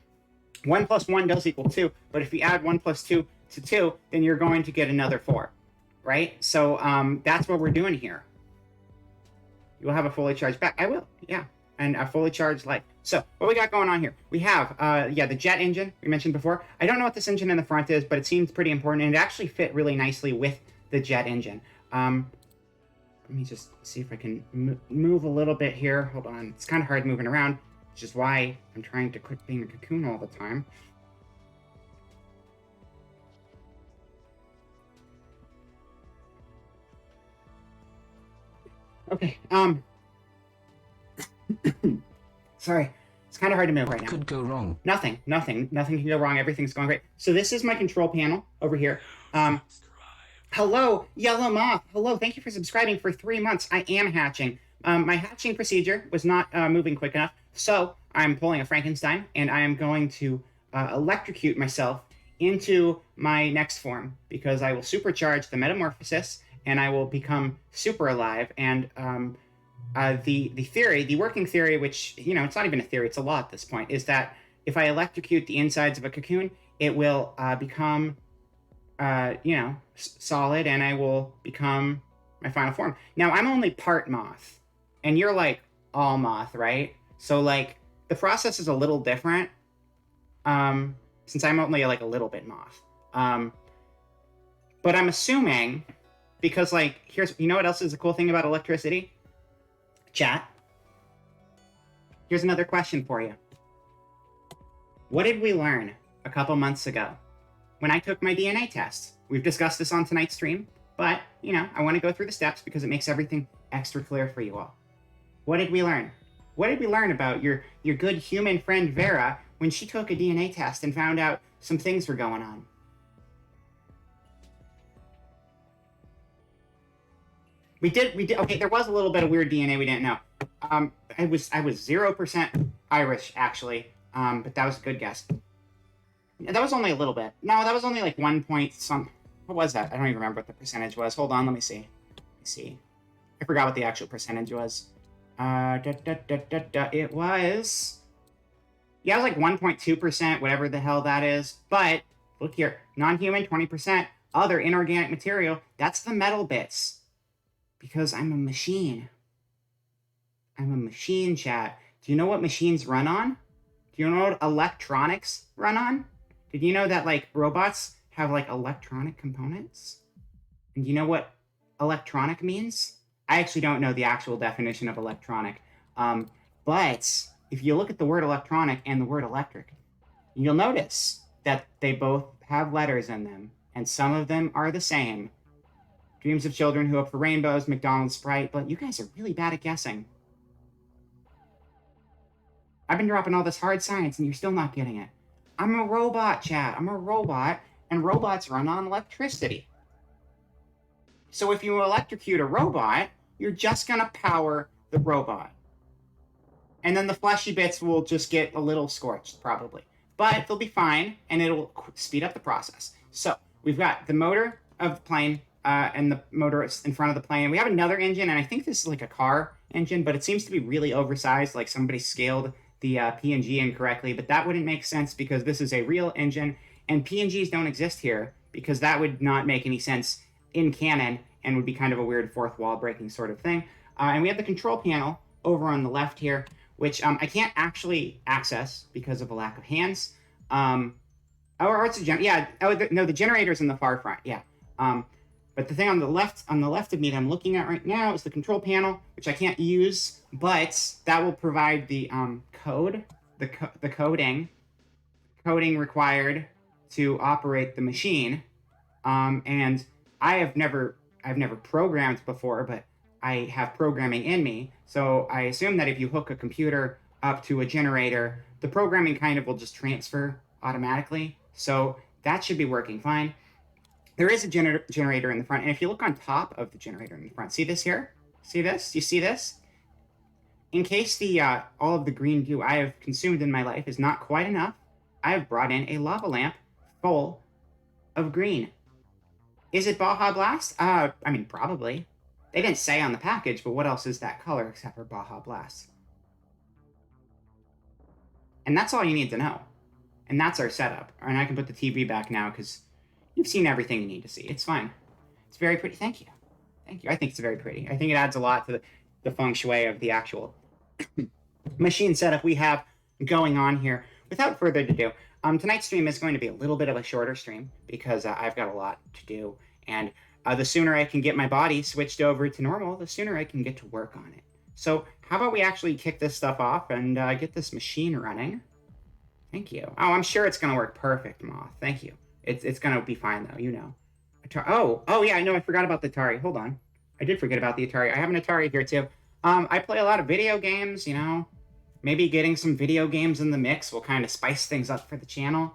1 plus 1 does equal 2, but if you add 1 plus 2 to 2, then you're going to get another 4, right? So that's what we're doing here. You will have a fully charged back. I will, yeah. And a fully charged light. So, what we got going on here? We have, the jet engine we mentioned before. I don't know what this engine in the front is, but it seems pretty important, and it actually fit really nicely with the jet engine. Let me just see if I can move a little bit here. Hold on. It's kind of hard moving around, which is why I'm trying to quit being a cocoon all the time. Okay, sorry. It's kind of hard to move right now. Could go wrong. Nothing can go wrong. Everything's going great. So this is my control panel over here. Hello, Yellow Moth. Hello, thank you for subscribing for 3 months. I am hatching. My hatching procedure was not moving quick enough, so I'm pulling a Frankenstein, and I am going to electrocute myself into my next form, because I will supercharge the Metamorphosis, and I will become super alive, and the working theory, which, it's not even a theory, it's a law at this point, is that if I electrocute the insides of a cocoon, it will become, solid, and I will become my final form. Now, I'm only part moth, and you're, like, all moth, right? So, like, the process is a little different, since I'm only, like, a little bit moth. But I'm assuming, because, like, you know what else is a cool thing about electricity? Chat. Here's another question for you. What did we learn a couple months ago when I took my DNA test? We've discussed this on tonight's stream, but, I want to go through the steps because it makes everything extra clear for you all. What did we learn? What did we learn about your good human friend VerA when she took a DNA test and found out some things were going on? We did, okay, there was a little bit of weird DNA we didn't know. I was 0% Irish, actually, but that was a good guess. That was only a little bit. No, that was only like 1 point some. What was that? I don't even remember what the percentage was. Hold on, let me see. I forgot what the actual percentage was. It was... Yeah, it was like 1.2%, whatever the hell that is. But, look here. Non-human, 20%. Other inorganic material. That's the metal bits. Because I'm a machine. I'm a machine, chat. Do you know what machines run on? Do you know what electronics run on? Did you know that, like, robots have, like, electronic components? And do you know what electronic means? I actually don't know the actual definition of electronic. But if you look at the word electronic and the word electric, you'll notice that they both have letters in them, and some of them are the same. Dreams of children who hope for rainbows, McDonald's Sprite, but you guys are really bad at guessing. I've been dropping all this hard science and you're still not getting it. I'm a robot, chat. I'm a robot, and robots run on electricity. So if you electrocute a robot, you're just gonna power the robot. and then the fleshy bits will just get a little scorched, probably. But they'll be fine, and it'll speed up the process. So we've got the motor of the plane and the motor in front of the plane. We have another engine, and I think this is like a car engine, but it seems to be really oversized, like somebody scaled the PNG incorrectly. But that wouldn't make sense because this is a real engine, and PNGs don't exist here because that would not make any sense in canon and would be kind of a weird fourth wall breaking sort of thing. And we have the control panel over on the left here, which I can't actually access because of a lack of hands. Or it's a yeah. Oh no, the generator's in the far front. Yeah. But the thing on the left of me that I'm looking at right now is the control panel, which I can't use, but that will provide the code, the coding required to operate the machine. And I've never programmed before, but I have programming in me. So I assume that if you hook a computer up to a generator, the programming kind of will just transfer automatically. So that should be working fine. There is a generator in the front, and if you look on top of the generator in the front, see this here? See this? Do you see this? In case the all of the green goo I have consumed in my life is not quite enough, I have brought in a lava lamp full of green. Is it Baja Blast? I mean, probably. They didn't say on the package, but what else is that color except for Baja Blast? And that's all you need to know. And that's our setup. And I can put the TV back now because you've seen everything you need to see. It's fine. It's very pretty. Thank you. Thank you. I think it's very pretty. I think it adds a lot to the feng shui of the actual machine setup we have going on here. Without further ado, tonight's stream is going to be a little bit of a shorter stream because I've got a lot to do. And the sooner I can get my body switched over to normal, the sooner I can get to work on it. So how about we actually kick this stuff off and get this machine running? Thank you. Oh, I'm sure it's going to work perfect, Moth. Thank you. It's going to be fine, though, you know. Oh, yeah, I know. I forgot about the Atari. Hold on. I did forget about the Atari. I have an Atari here, too. I play a lot of video games, you know. Maybe getting some video games in the mix will kind of spice things up for the channel.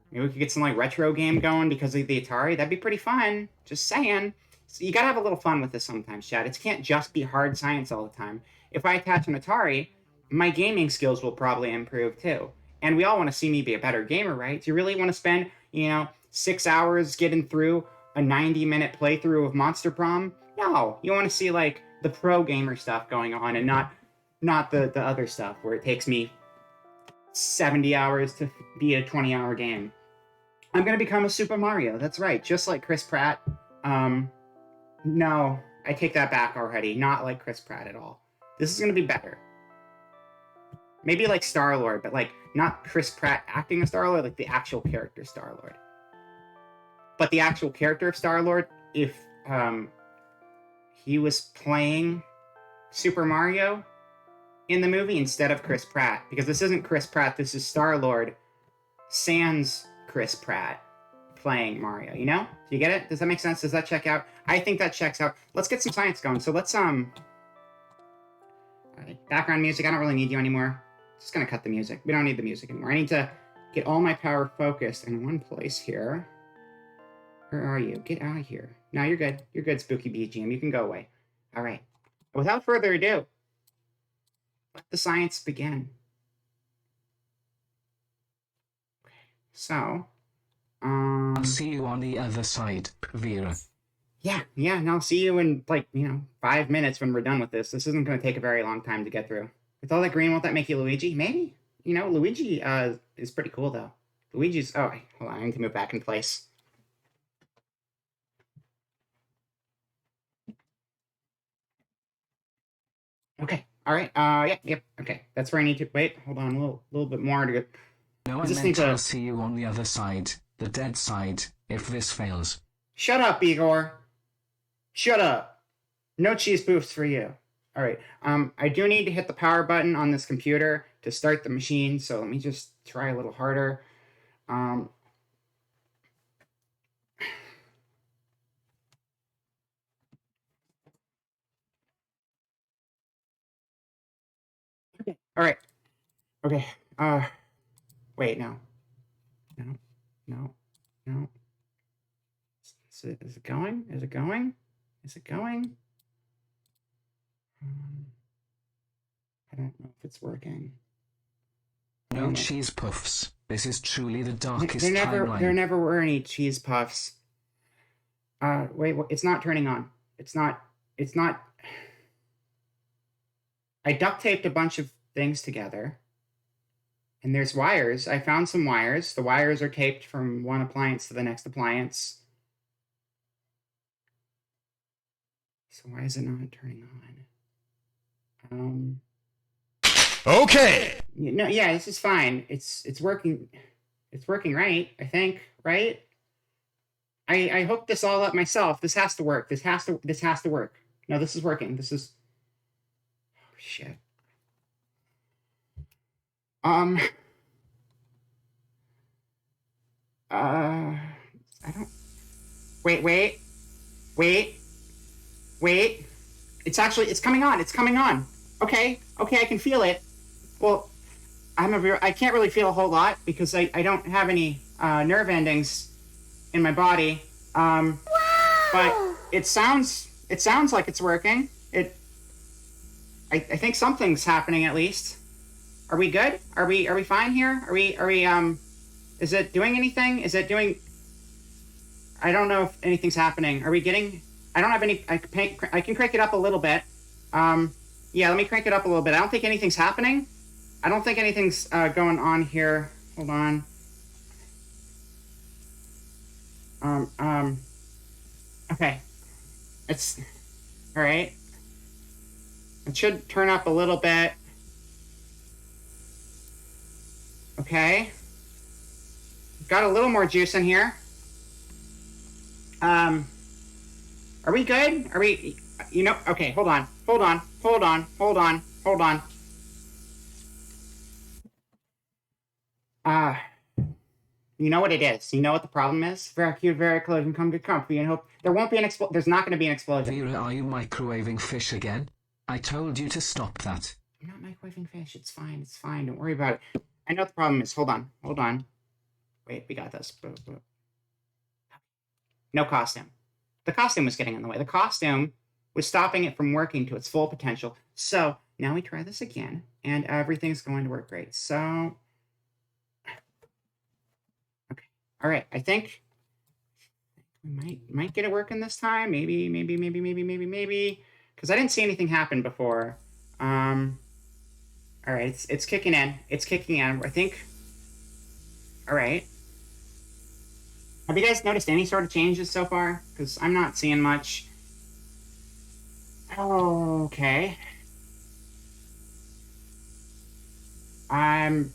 Maybe we could get some, like, retro game going because of the Atari. That'd be pretty fun. Just saying. So you gotta have a little fun with this sometimes, Chad. It can't just be hard science all the time. If I attach an Atari, my gaming skills will probably improve, too. And we all want to see me be a better gamer, right? Do you really want to spend, 6 hours getting through a 90-minute playthrough of Monster Prom? No, you want to see, like, the pro gamer stuff going on and not the other stuff where it takes me 70 hours to beat a 20-hour game. I'm going to become a Super Mario. That's right, just like Chris Pratt. No, I take that back already. Not like Chris Pratt at all. This is going to be better. Maybe like Star-Lord, but like not Chris Pratt acting as Star-Lord, like the actual character Star-Lord. But the actual character of Star-Lord, if he was playing Super Mario in the movie instead of Chris Pratt, because this isn't Chris Pratt, this is Star-Lord sans Chris Pratt playing Mario, you know? Do you get it? Does that make sense? Does that check out? I think that checks out. Let's get some science going. So let's background music, I don't really need you anymore. Just gonna cut the music. We don't need the music anymore. I need to get all my power focused in one place here. Where are you? Get out of here. No, you're good. You're good, Spooky BGM. You can go away. All right. Without further ado, let the science begin. Okay. So, I'll see you on the other side, VerA. Yeah, and I'll see you in, 5 minutes when we're done with this. This isn't going to take a very long time to get through. With all that green, won't that make you Luigi? Maybe. Luigi is pretty cool, though. Luigi's... Oh, hold on. I need to move back in place. Okay. All right. Yep. Okay. That's where I need to... Wait, hold on. A little bit more to get... No, I meant I'll see you on the other side, the dead side, if this fails. Shut up, Igor. Shut up. No cheese booths for you. All right. I do need to hit the power button on this computer to start the machine, so let me just try a little harder. Okay. All right. Okay. Wait, no. Is it going? Is it going? I don't know if it's working. No cheese puffs. This is truly the darkest There timeline. never were any cheese puffs. Wait, it's not turning on. It's not. I duct taped a bunch of things together. And there's wires. I found some wires. The wires are taped from one appliance to the next appliance. So why is it not turning on? Okay. No, yeah, this is fine. It's working. It's working right, I think, right? I hooked this all up myself. This has to work. This has to work. No, this is working. This is oh shit. I don't wait. It's coming on. Okay, I can feel it. Well, I can't really feel a whole lot because I don't have any nerve endings in my body. But it sounds like it's working. I think something's happening at least. Are we good? Are we fine here? Are we is it doing anything? I don't know if anything's happening. Are we getting I don't have any I can crank it up a little bit. Yeah, let me crank it up a little bit. I don't think anything's happening. I don't think anything's going on here. Hold on. Okay. It's all right. It should turn up a little bit. Okay. Got a little more juice in here. Are we good? Are we, okay, hold on. You know what it is. You know what the problem is? Very cute, very close, come get comfy and hope there won't be an there's not going to be an explosion. VerA, are you microwaving fish again? I told you to stop that. I'm not microwaving fish. It's fine. Don't worry about it. I know what the problem is. Hold on. Wait, we got this. No costume. The costume was getting in the way. The costume was stopping it from working to its full potential. So now we try this again, and everything's going to work great. So, okay, all right. I think we might get it working this time. Maybe, because I didn't see anything happen before. All right, it's kicking in. I think. All right. Have you guys noticed any sort of changes so far? Because I'm not seeing much. Oh, okay. I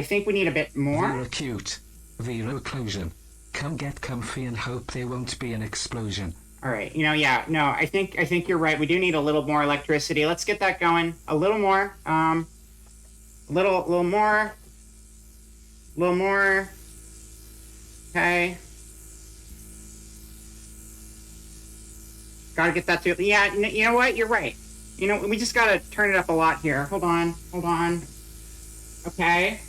think we need a bit more. VerA cute. VerA occlusion. Come get comfy and hope there won't be an explosion. All right. Yeah. No, I think you're right. We do need a little more electricity. Let's get that going. A little more. A little more. Okay. Gotta get that to... Yeah, you know what? You're right. We just gotta turn it up a lot here. Hold on. Okay.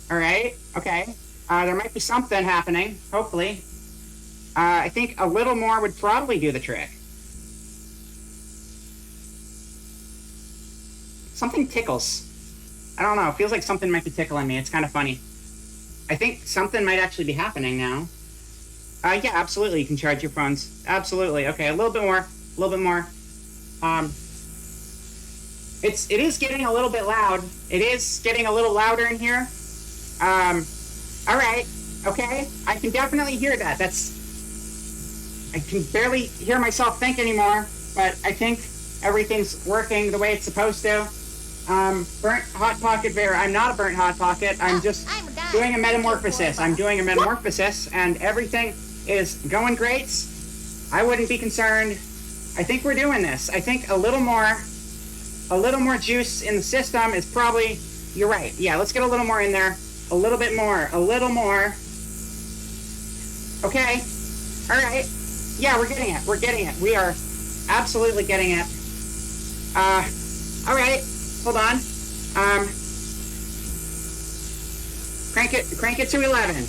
All right. Okay. There might be something happening, hopefully. I think a little more would probably do the trick. Something tickles. I don't know. It feels like something might be tickling me. It's kind of funny. I think something might actually be happening now. Yeah, absolutely. You can charge your phones. Absolutely. Okay, a little bit more. It is getting a little bit loud. It is getting a little louder in here. All right. Okay. I can definitely hear that. I can barely hear myself think anymore, but I think everything's working the way it's supposed to. Burnt Hot Pocket VerA. I'm not a burnt Hot Pocket. I'm just doing a metamorphosis. And everything is going great. I wouldn't be concerned. I think we're doing this. I think a little more juice in the system is probably... You're right. Yeah, let's get a little more in there. A little more. Okay. All right. Yeah, we're getting it. We are absolutely getting it. All right. Hold on. Crank it to 11.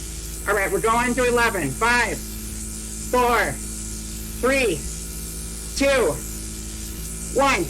All right, we're going to 11. 5, 4, 3, 2, 1.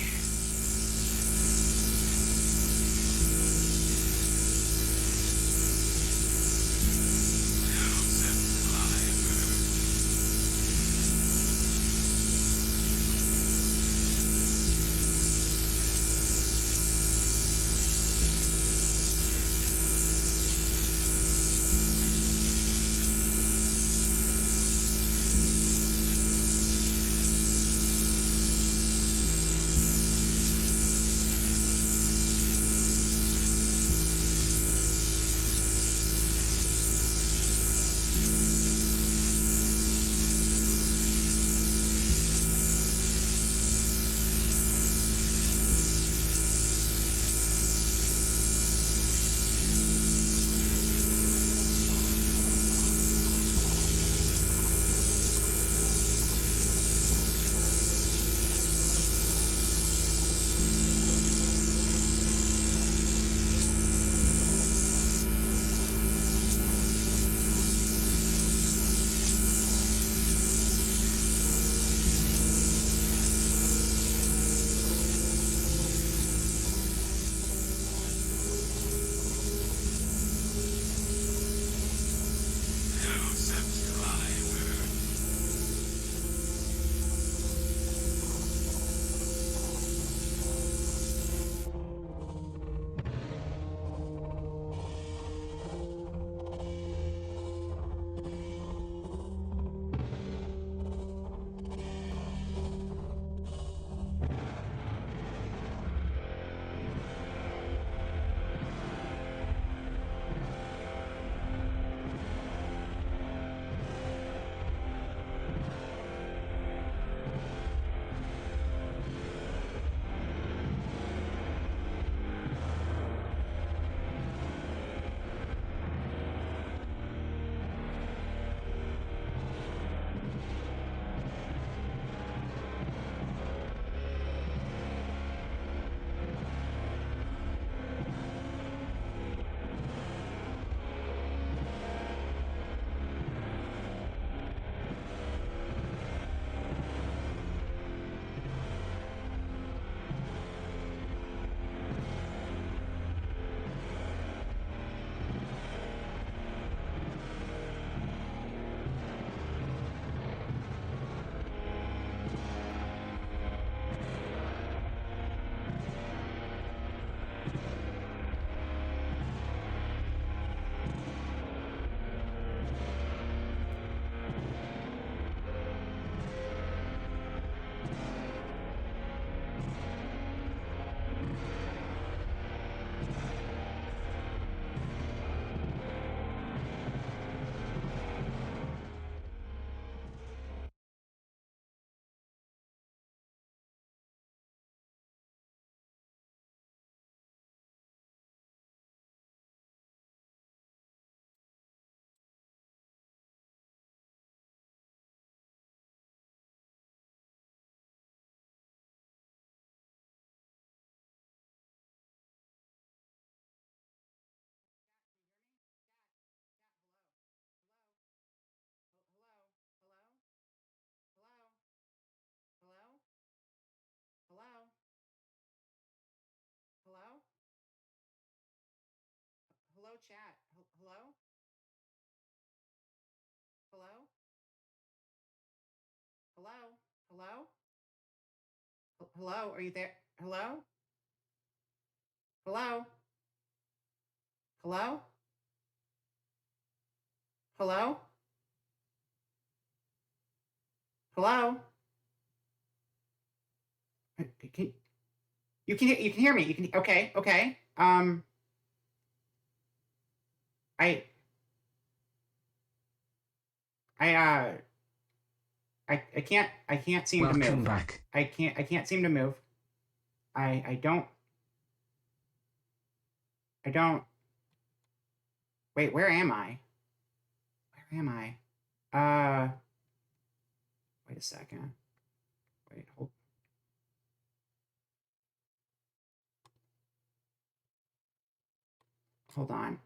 chat. Hello? Hello? Hello? Hello? Hello? Are you there? Hello? Hello? Hello? Hello? Hello? Can, you can hear me. You can okay. I I I can't seem to move. Welcome back. I can't seem to move. I don't wait, where am I? Where am I? Wait a second. Wait, hold on.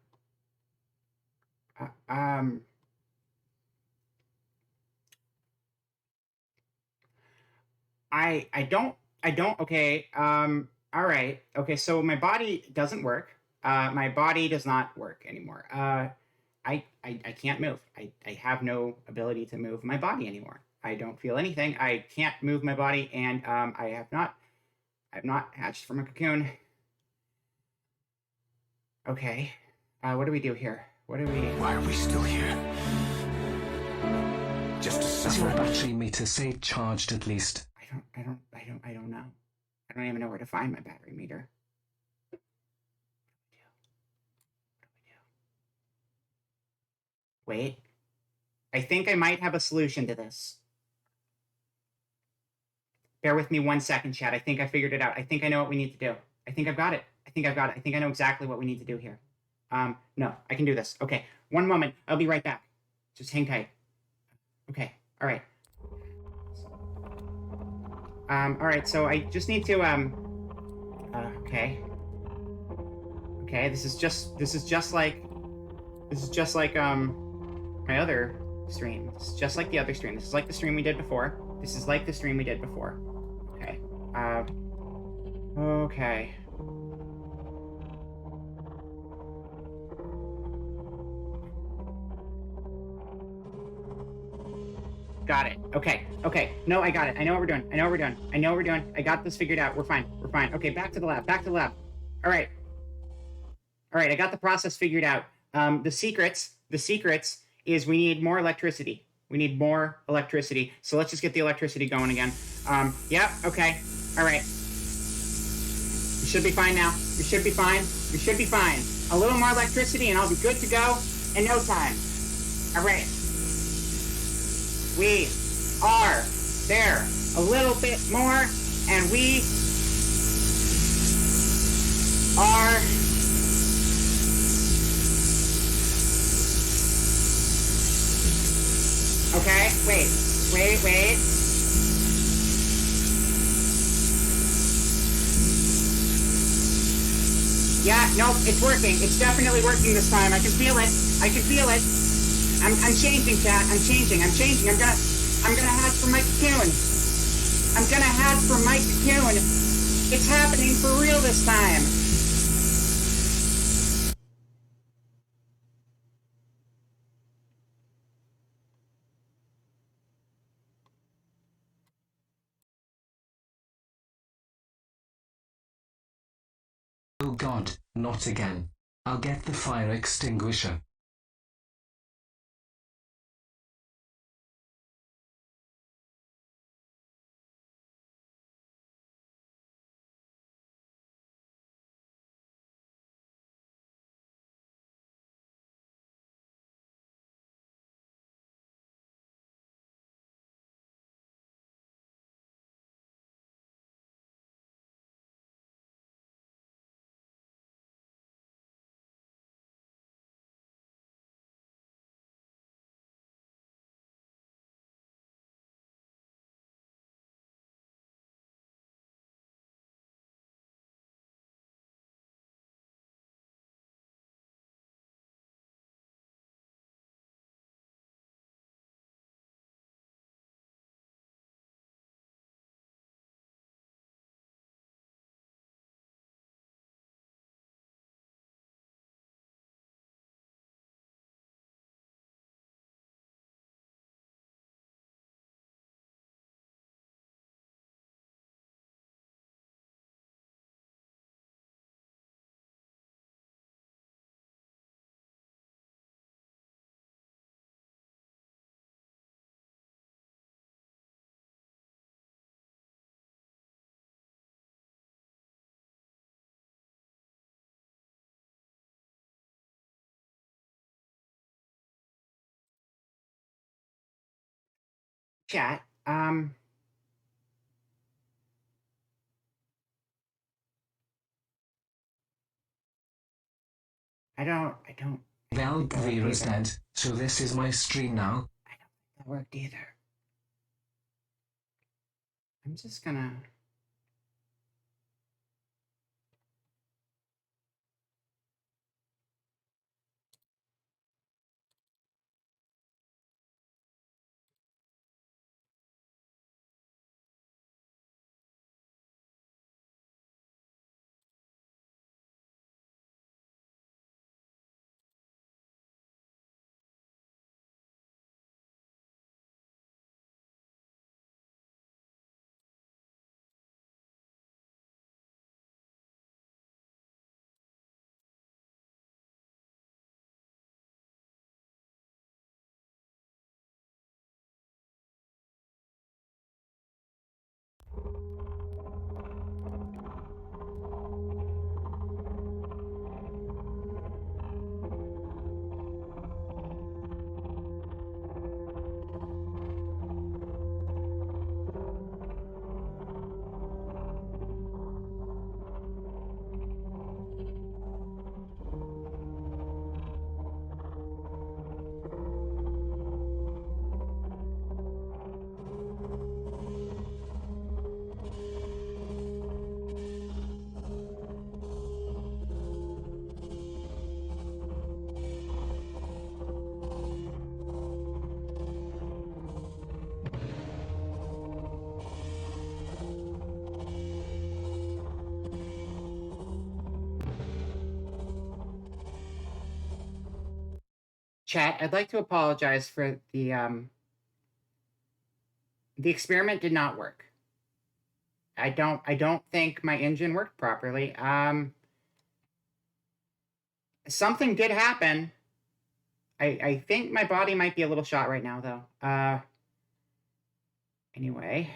I don't okay. All right. Okay, so my body doesn't work. My body does not work anymore. I can't move. I have no ability to move my body anymore. I don't feel anything. I can't move my body, and I've not hatched from a cocoon. Okay. What do we do here? What do we? Why are we still here? Just to Is your suffer? battery meter say charged at least? I don't know. I don't even know where to find my battery meter. What do we do? Wait. I think I might have a solution to this. Bear with me 1 second, chat. I think I figured it out. I think I know what we need to do. I think I've got it. I think I know exactly what we need to do here. No, I can do this. Okay, 1 moment. I'll be right back. Just hang tight. Okay, all right. All right, so I just need to, okay. Okay, this is just like, my other stream. This is just like the other stream. This is like the stream we did before. Okay. Okay. Got it. Okay. No, I got it. I know what we're doing. I got this figured out. We're fine. Okay, back to the lab. All right. I got the process figured out. The secrets is we need more electricity. So let's just get the electricity going again. Yep. Okay. All right. We should be fine now. We should be fine. A little more electricity and I'll be good to go in no time. All right. We are there. A little bit more and we are okay. Wait. Yeah, nope, it's working. It's definitely working this time. I can feel it. I'm changing, chat. I'm changing. I'm gonna hatch from my cocoon. It's happening for real this time. Oh God, not again. I'll get the fire extinguisher. Chat, I don't Well, think that worked VerA's either. dead, so this is my stream now. I don't think that worked either. I'm just gonna... Chat, I'd like to apologize for the experiment did not work. I don't think my engine worked properly. Something did happen. I think my body might be a little shot right now, though. Anyway.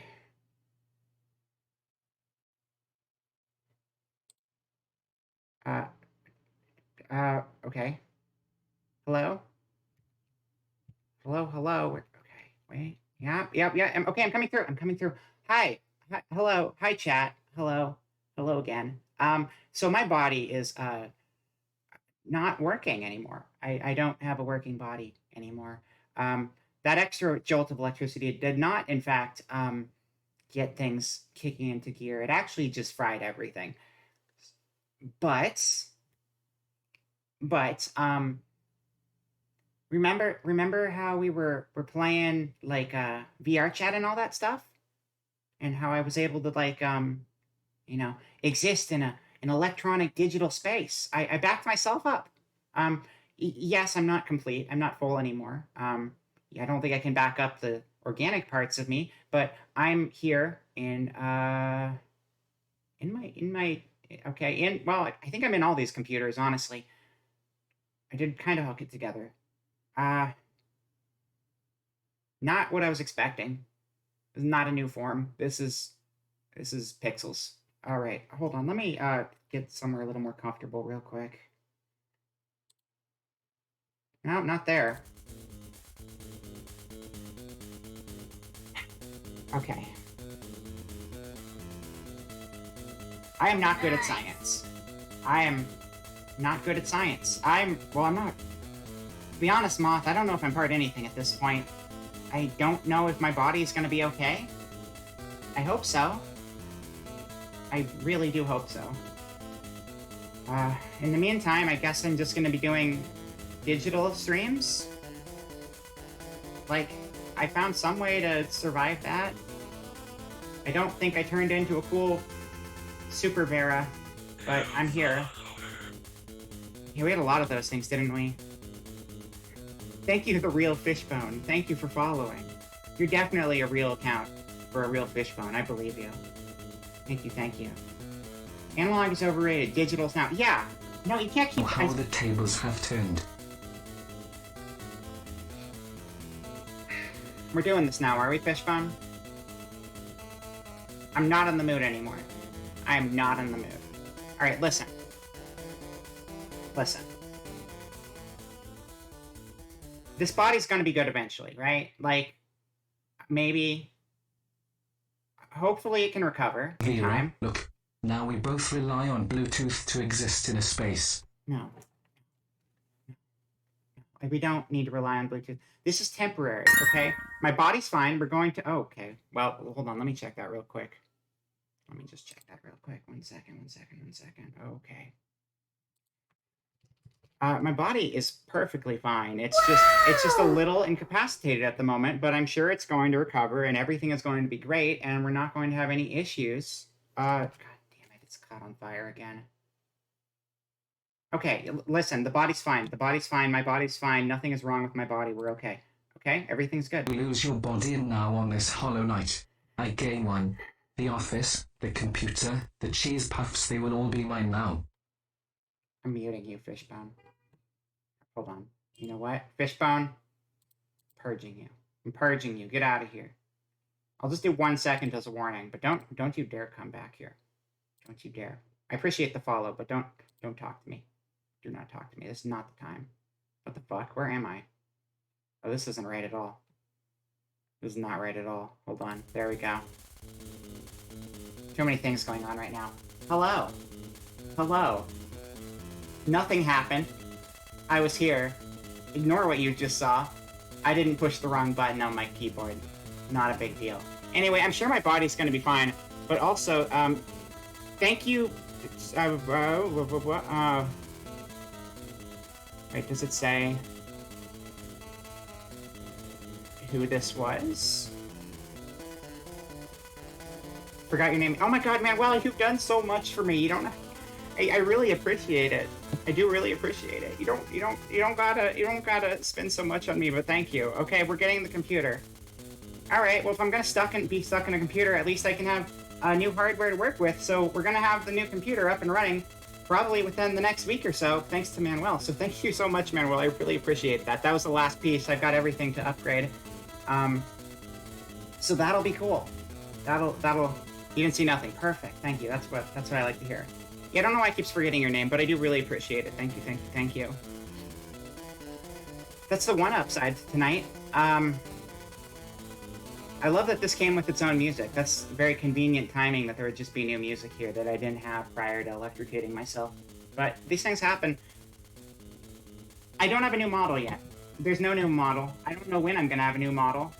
Okay. Hello? Hello? Okay, wait. Yeah. Okay, I'm coming through. Hi. Hello. Hi, chat. Hello. Hello again. So my body is, not working anymore. I don't have a working body anymore. That extra jolt of electricity did not, in fact, get things kicking into gear. It actually just fried everything. But remember how we were playing like VR chat and all that stuff, and how I was able to like exist in an electronic digital space. I backed myself up. Yes, I'm not complete. I'm not full anymore. I don't think I can back up the organic parts of me, but I'm here in my okay. Well, I think I'm in all these computers. Honestly, I did kind of hook it together. Uh, Not what I was expecting. This is not a new form. This is pixels. All right, hold on. Let me get somewhere a little more comfortable real quick. No, not there. Okay. I am not good at science. I am not good at science. I'm not. To be honest, Moth, I don't know if I'm part of anything at this point. I don't know if my body is going to be okay. I hope so. I really do hope so. In the meantime, I guess I'm just going to be doing digital streams. Like, I found some way to survive that. I don't think I turned into a cool super VerA, but I'm here. Yeah, we had a lot of those things, didn't we? Thank you, the real fishbone. Thank you for following. You're definitely a real account for a real fishbone. I believe you. Thank you. Analog is overrated. Digital's now. Yeah. No, you can't keep. How the tables have turned. We're doing this now, are we, fishbone? I'm not in the mood anymore. I am not in the mood. All right, listen. This body's gonna be good eventually, right? Like, maybe. Hopefully it can recover in VerA, time. look. Now we both rely on Bluetooth to exist in a space. No. We don't need to rely on Bluetooth. This is temporary, okay? My body's fine. We're going to... Oh, okay. Well, hold on. Let me check that real quick. Let me just check that real quick. One second. Okay. My body is perfectly fine. It's just a little incapacitated at the moment, but I'm sure it's going to recover and everything is going to be great and we're not going to have any issues. God damn it, it's caught on fire again. Okay, listen, the body's fine. The body's fine. My body's fine. Nothing is wrong with my body. We're okay. Okay? Everything's good. You lose your body and now on this hollow night, I gain one. The office, the computer, the cheese puffs, they will all be mine now. I'm muting you, Fishbone. Hold on. You know what? Fishbone? Purging you. I'm purging you. Get out of here. I'll just do 1 second as a warning, but don't you dare come back here. Don't you dare. I appreciate the follow, but don't talk to me. Do not talk to me. This is not the time. What the fuck? Where am I? Oh, this isn't right at all. This is not right at all. Hold on. There we go. Too many things going on right now. Hello. Hello. Nothing happened. I was here. Ignore what you just saw. I didn't push the wrong button on my keyboard. Not a big deal. Anyway, I'm sure my body's going to be fine. But also, thank you... Wait, does it say who this was? Forgot your name. Oh my god, man, well, you've done so much for me. You don't... I really appreciate it. I do really appreciate it. You don't gotta spend so much on me, but thank you. Okay, we're getting the computer. Alright, well, if I'm gonna be stuck in a computer, at least I can have new hardware to work with, so we're gonna have the new computer up and running probably within the next week or so, thanks to Manuel. So thank you so much, Manuel. I really appreciate that. That was the last piece. I've got everything to upgrade. So that'll be cool. That'll you didn't see nothing. Perfect. Thank you. That's what I like to hear. Yeah, I don't know why I keep forgetting your name, but I do really appreciate it. Thank you. That's the one upside tonight. I love that this came with its own music. That's very convenient timing that there would just be new music here that I didn't have prior to electrocuting myself. But these things happen. I don't have a new model yet. There's no new model. I don't know when I'm going to have a new model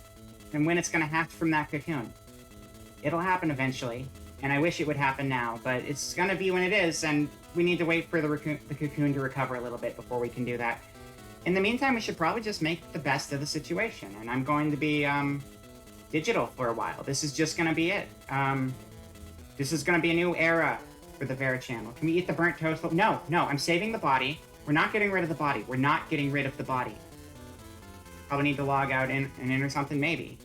and when it's going to hatch from that cocoon. It'll happen eventually, and I wish it would happen now, but it's going to be when it is, and we need to wait for the cocoon to recover a little bit before we can do that. In the meantime, we should probably just make the best of the situation, and I'm going to be, digital for a while. This is just gonna be it. This is gonna be a new era for the VerA channel. Can we eat the burnt toast? No, I'm saving the body. We're not getting rid of the body. We're not getting rid of the body. Probably need to log out and in or something. Maybe.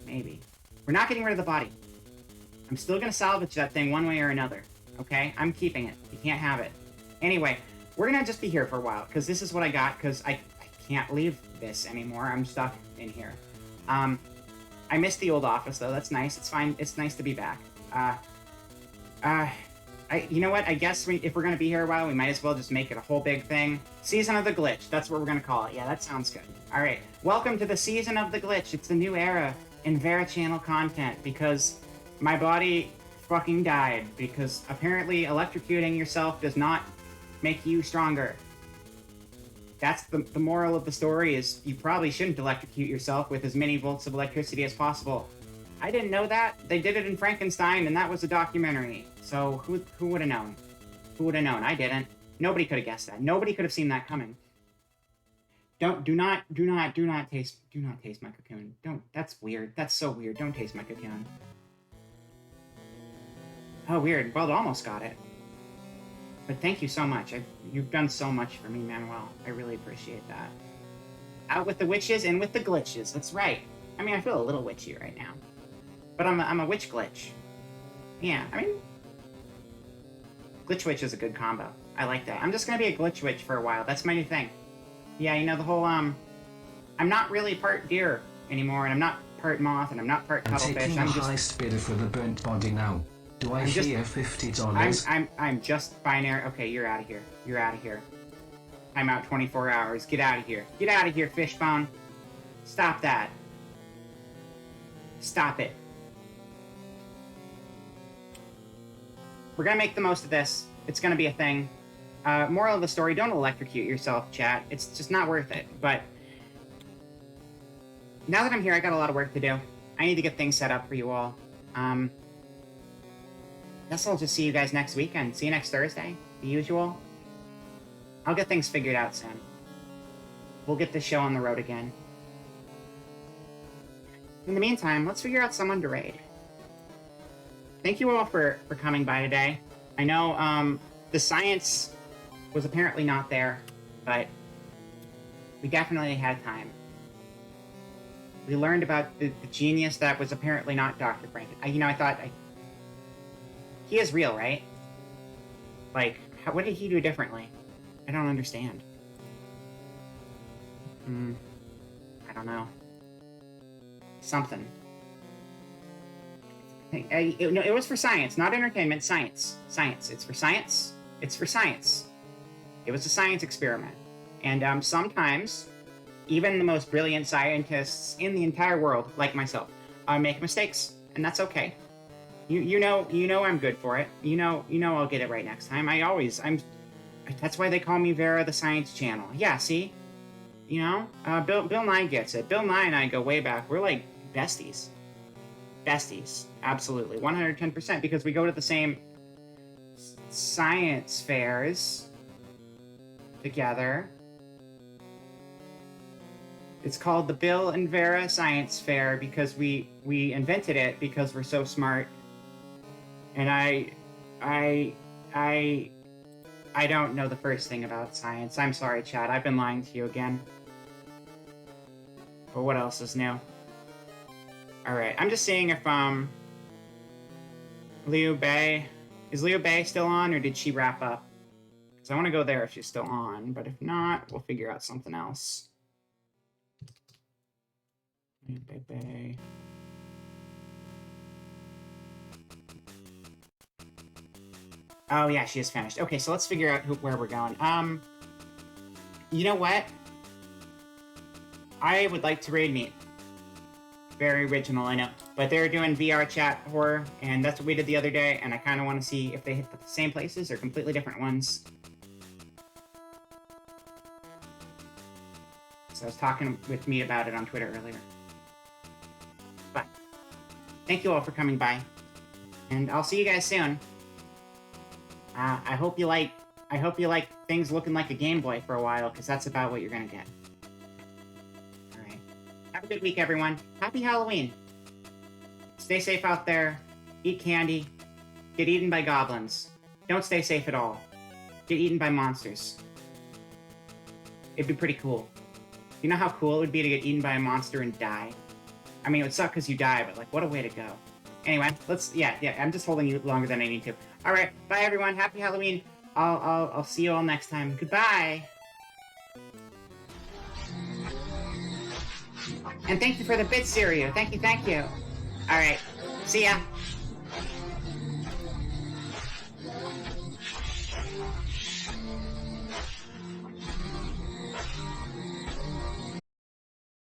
We're not getting rid of the body. I'm still gonna salvage that thing one way or another. Okay? I'm keeping it. You can't have it. Anyway, we're gonna just be here for a while, because this is what I got, because I can't leave this anymore. I'm stuck in here. I missed the old office, though. That's nice. It's fine. It's nice to be back. You know what? I guess if we're going to be here a while, we might as well just make it a whole big thing. Season of the Glitch. That's what we're going to call it. Yeah, that sounds good. All right. Welcome to the Season of the Glitch. It's a new era in VerA channel content because my body fucking died because apparently electrocuting yourself does not make you stronger. That's the moral of the story is you probably shouldn't electrocute yourself with as many volts of electricity as possible. I didn't know that. They did it in Frankenstein, and that was a documentary. So who would have known? Who would have known? I didn't. Nobody could have guessed that. Nobody could have seen that coming. Do not taste my cocoon. Don't. That's weird. That's so weird. Don't taste my cocoon. Oh, weird. Well, it almost got it. But thank you so much. You've done so much for me, Manuel. I really appreciate that. Out with the witches, in with the glitches. That's right. I mean, I feel a little witchy right now. But I'm a witch glitch. Yeah, I mean... Glitch witch is a good combo. I like that. I'm just gonna be a glitch witch for a while. That's my new thing. Yeah, you know, the whole, I'm not really part deer anymore, and I'm not part moth, and I'm not part cuttlefish. I'm taking the highest bidder for the burnt body now. Do I hear $50? I'm just binary. Okay, you're out of here. You're out of here. I'm out 24 hours. Get out of here. Get out of here, Fishbone. Stop that. Stop it. We're gonna make the most of this. It's gonna be a thing. Moral of the story, don't electrocute yourself, chat. It's just not worth it. But now that I'm here, I got a lot of work to do. I need to get things set up for you all. Guess I'll just see you guys next weekend. See you next Thursday, the usual. I'll get things figured out soon. We'll get this show on the road again. In the meantime, let's figure out someone to raid. Thank you all for coming by today. I know the science was apparently not there, but we definitely had time. We learned about the genius that was apparently not Dr. Brandon. I thought... He is real, right? Like, what did he do differently? I don't understand. I don't know. Something. No, it was for science, not entertainment. Science. Science. It's for science. It's for science. It was a science experiment. And sometimes, even the most brilliant scientists in the entire world, like myself, make mistakes. And that's okay. You know I'm good for it. You know I'll get it right next time. That's why they call me VerA the Science Channel. Yeah, see? You know? Bill Nye gets it. Bill Nye and I go way back. We're like besties. Besties. Absolutely. 110%, because we go to the same science fairs together. It's called the Bill and VerA Science Fair because we invented it because we're so smart. And I don't know the first thing about science. I'm sorry, Chad. I've been lying to you again. But what else is new? Alright, I'm just seeing if, Liu Bei... Is Liu Bei still on, or did she wrap up? Because I want to go there if she's still on, but if not, we'll figure out something else. Liu Bei... Oh, yeah, she is finished. Okay, so let's figure out where we're going. You know what? I would like to raid meet. Very original, I know. But they're doing VR chat horror, and that's what we did the other day, and I kind of want to see if they hit the same places or completely different ones. So I was talking with me about it on Twitter earlier. But thank you all for coming by, and I'll see you guys soon. I hope you like things looking like a Game Boy for a while, because that's about what you're gonna get. Alright. Have a good week, everyone. Happy Halloween. Stay safe out there. Eat candy. Get eaten by goblins. Don't stay safe at all. Get eaten by monsters. It'd be pretty cool. You know how cool it would be to get eaten by a monster and die? I mean, it would suck because you die, but, like, what a way to go. Anyway, yeah, I'm just holding you longer than I need to. Alright, bye everyone, happy Halloween. I'll see you all next time. Goodbye! And thank you for the bit, Sirio. Thank you. Alright, see ya.